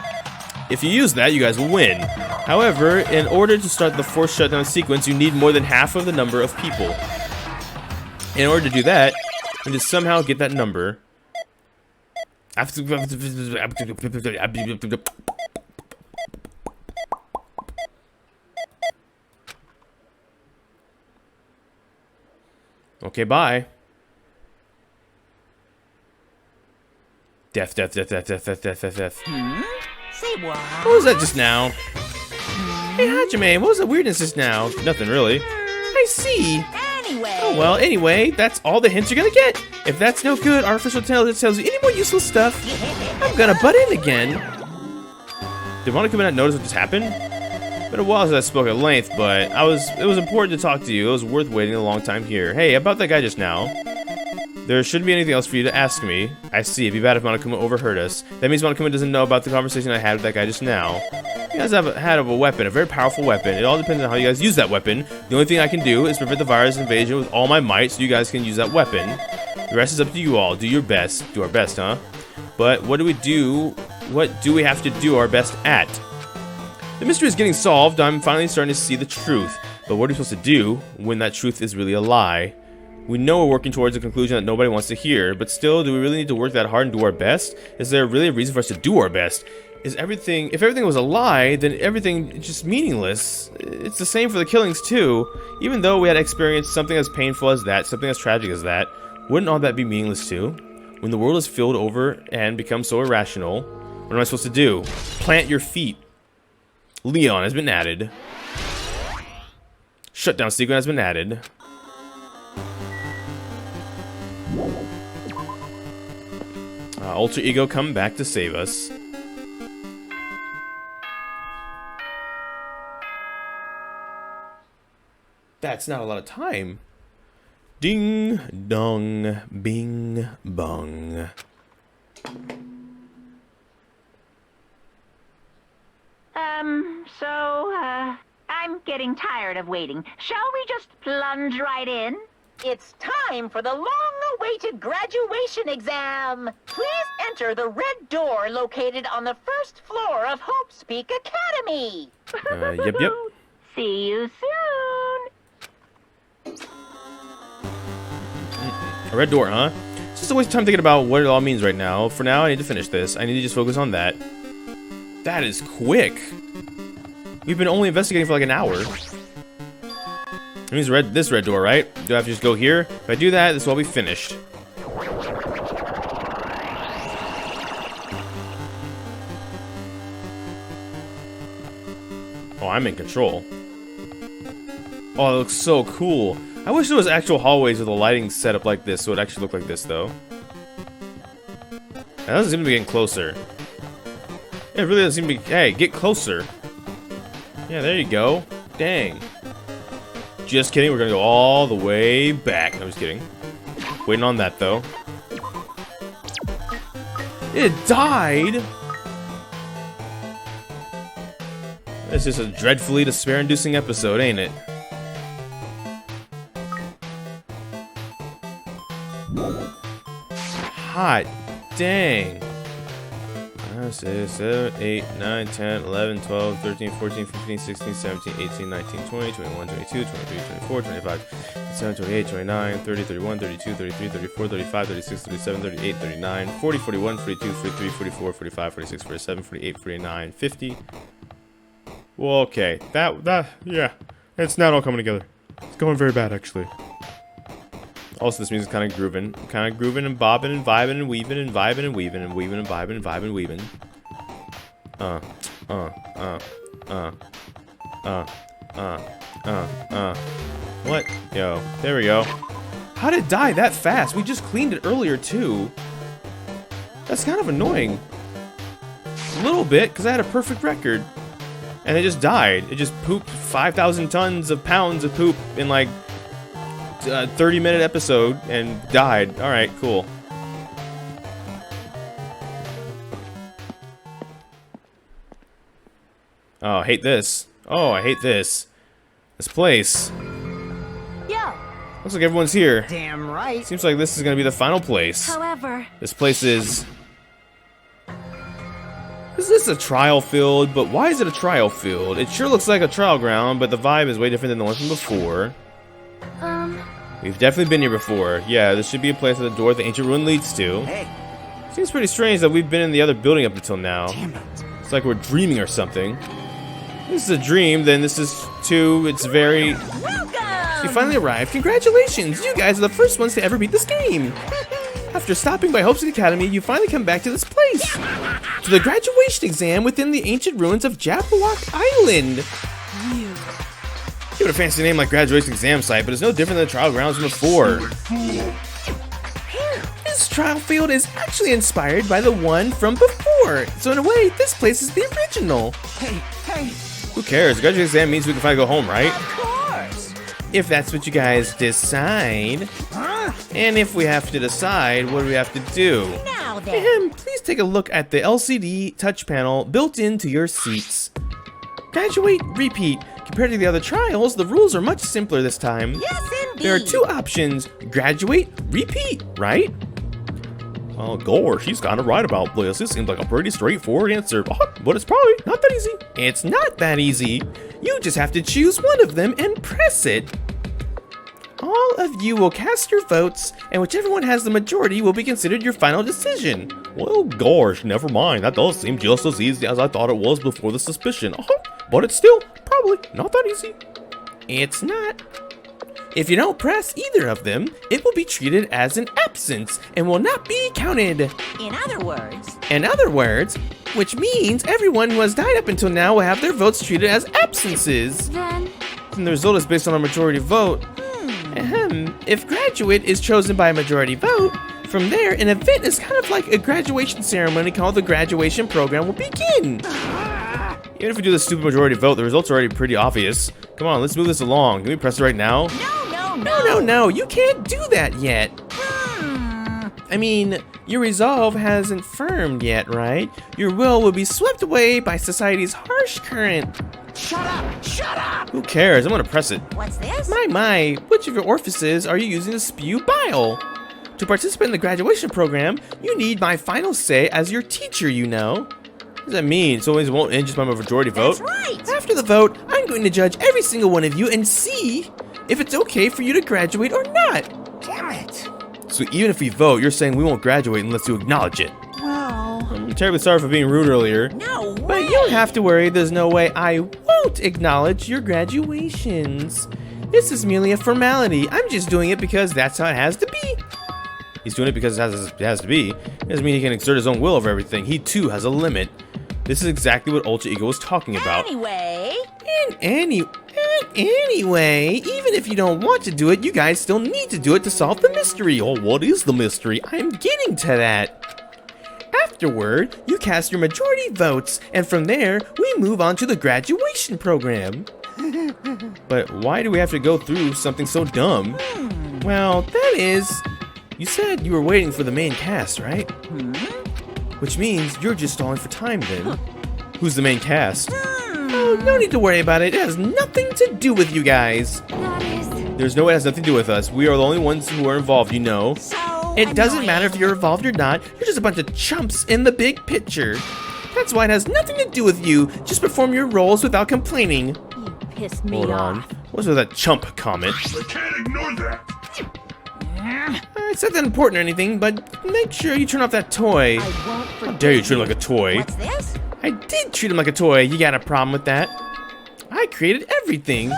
If you use that, you guys will win. However, in order to start the forced shutdown sequence, you need more than half of the number of people. In order to do that, you need to somehow get that number. Okay, bye. Death. Say what? What was that just now? Hey, Hajime, what was the weirdness just now? Nothing really. I see. Anyway. Oh, well, anyway, that's all the hints you're gonna get. If that's no good, artificial intelligence tells you any more useful stuff, I'm gonna butt in again. Did Monokuma not notice what just happened? Been a while since I spoke at length, but it was important to talk to you. It was worth waiting a long time here. Hey, about that guy just now. There shouldn't be anything else for you to ask me. I see. It'd be bad if Monokuma overheard us. That means Monokuma doesn't know about the conversation I had with that guy just now. You guys have a weapon, a very powerful weapon. It all depends on how you guys use that weapon. The only thing I can do is prevent the virus invasion with all my might so you guys can use that weapon. The rest is up to you all. Do your best. Do our best, huh? But what do we do? What do we have to do our best at? The mystery is getting solved. I'm finally starting to see the truth. But what are we supposed to do when that truth is really a lie? We know we're working towards a conclusion that nobody wants to hear, but still, do we really need to work that hard and do our best? Is there really a reason for us to do our best? If everything was a lie, then everything is just meaningless. It's the same for the killings too. Even though we had experienced something as painful as that, something as tragic as that, wouldn't all that be meaningless too? When the world is filled over and becomes so irrational, what am I supposed to do? Plant your feet. Leon has been added. Shutdown sequence has been added. Ultra Ego come back to save us. That's not a lot of time. Ding dong bing bong. I'm getting tired of waiting. Shall we just plunge right in? It's time for the long-awaited graduation exam. Please enter the red door located on the first floor of Hope's Peak Academy. Yep. See you soon. A red door, huh? It's just a waste of time thinking about what it all means right now. For now, I need to finish this. I need to just focus on that. That is quick. We've been only investigating for like an hour. It means this red door, right? Do I have to just go here? If I do that, this will all be finished. Oh, I'm in control. Oh, it looks so cool. I wish there was actual hallways with a lighting set up like this, so it actually looked like this, though. That doesn't seem to be getting closer. It really doesn't seem to be... Hey, get closer. Yeah, there you go. Dang. Just kidding, we're gonna go all the way back. No, I'm just kidding. Waiting on that, though. It died! This is a dreadfully despair-inducing episode, ain't it? Hot dang. 6, 7, 8, 9, 10, 11, 12, 13, 14, 15, 16, 17, 18, 19, 20, 21, 22, 23, 24, 25, 27, 28, 29, 30, 31, 32, 33, 34, 35, 36, 37, 38, 39, 40, 41, 42, 43, 44, 45, 46, 47, 48, 49, 50. Well, okay. Yeah. It's not all coming together. It's going very bad, actually. Also, this music's kind of grooving. Kind of grooving and bobbing and vibing and weaving and vibing and weaving and weaving and vibing and vibing and weaving. What? Yo, there we go. How did it die that fast? We just cleaned it earlier, too. That's kind of annoying. A little bit, because I had a perfect record. And it just died. It just pooped 5,000 tons of pounds of poop in like a 30-minute episode and died. Alright, cool. Oh, I hate this. Oh, I hate this. This place. Yo. Looks like everyone's here. Damn right. Seems like this is gonna be the final place. However, This place is... Is this a trial field? But why is it a trial field? It sure looks like a trial ground, but the vibe is way different than the one from before. We've definitely been here before. Yeah, this should be a place where the door of the ancient ruin leads to. Hey, Seems pretty strange that we've been in the other building up until now. damn it. It's like we're dreaming or something. This is a dream, then this is too... It's very... welcome. You finally arrived. Congratulations! You guys are the first ones to ever beat this game. After stopping by Hope's Academy, you finally come back to this place. To the graduation exam within the ancient ruins of Jabberwock Island. Give it a fancy name like graduation exam site, but it's no different than the trial grounds from before. This trial field is actually inspired by the one from before. So in a way, this place is the original. Hey, hey. Who cares? The graduation exam means we can finally go home, right? Of course. If that's what you guys decide. Huh? And if we have to decide, what do we have to do? Now then. Please take a look at the LCD touch panel built into your seats. Graduate, repeat. Compared to the other trials, the rules are much simpler this time. Yes, indeed. There are two options, graduate, repeat, right? Oh, gosh, she's kind of right about this. This seems like a pretty straightforward answer, but it's probably not that easy. It's not that easy. You just have to choose one of them and press it. All of you will cast your votes, and whichever one has the majority will be considered your final decision. Well, gosh, never mind. That does seem just as easy as I thought it was before the suspicion. But it's still probably not that easy. It's not. If you don't press either of them, it will be treated as an absence and will not be counted. In other words, Which means everyone who has died up until now will have their votes treated as absences. then And the result is based on a majority vote. If graduate is chosen by a majority vote, from there, an event is kind of like a graduation ceremony called the graduation program will begin. Even if we do the stupid majority vote, the results are already pretty obvious. Come on, let's move this along. Can we press it right now? No, you can't do that yet. I mean, your resolve hasn't firmed yet, right? Your will be swept away by society's harsh current. Shut up! Shut up! Who cares? I'm gonna press it. what's this? My, which of your orifices are you using to spew bile? To participate in the graduation program, you need my final say as your teacher, you know. What does that mean? So it won't end just by my majority vote? That's right. After the vote, I'm going to judge every single one of you and see if it's okay for you to graduate or not. Damn it! So even if we vote, you're saying we won't graduate unless you acknowledge it. Well, I'm terribly sorry for being rude earlier. No way. But you don't have to worry, there's no way I won't acknowledge your graduations. This is merely a formality. I'm just doing it because that's how it has to be. He's doing it because it has to be. It doesn't mean he can exert his own will over everything. He too has a limit. This is exactly what Ultra Ego was talking about. Anyway, Anyway, even if you don't want to do it, you guys still need to do it to solve the mystery. Oh, what is the mystery? I'm getting to that. Afterward, you cast your majority votes, and from there, we move on to the graduation program. But why do we have to go through something so dumb? Well, that is... You said you were waiting for the main cast, right? Which means you're just stalling for time then. Who's the main cast? Oh, no need to worry about it. It has nothing to do with you guys. that is There's no way it has nothing to do with us. We are the only ones who are involved, you know. so It doesn't annoying. matter if you're involved or not. You're just a bunch of chumps in the big picture. That's why it has nothing to do with you. Just perform your roles without complaining. You pissed me Hold off. on. What's with that chump comment? I can't ignore that. It's not that important or anything, but make sure you turn off that toy. I won't How forget dare you treat him like a toy? What's this? I did treat him like a toy. You got a problem with that? I created everything.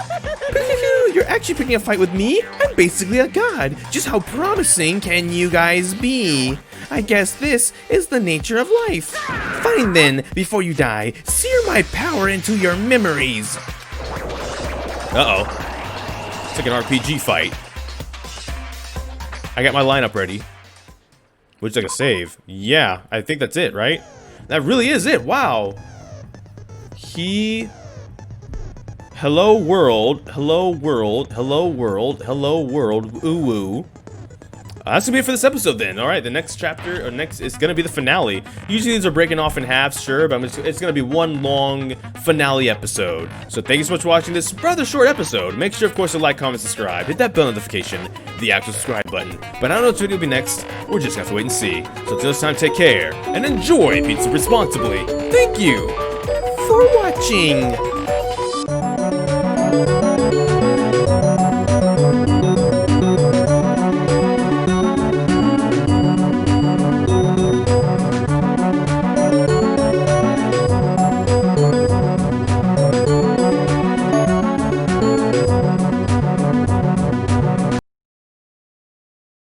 You're actually picking a fight with me? I'm basically a god. Just how promising can you guys be? I guess this is the nature of life. Fine then, before you die, sear my power into your memories. Uh-oh. It's like an RPG fight. I got my lineup ready. Would you like a save? Yeah, I think that's it, right? That really is it. Wow. He Hello world, hello world, hello world, hello world, ooh woo. That's gonna be it for this episode then. Alright, the next chapter, or next, is gonna be the finale. Usually these are breaking off in halves, sure, but it's gonna be one long finale episode. So thank you so much for watching this rather short episode. Make sure, of course, to like, comment, subscribe, hit that bell notification, the actual subscribe button. But I don't know what video will be next, we're just gonna have to wait and see. So until this time, take care, and enjoy pizza responsibly. Thank you for watching.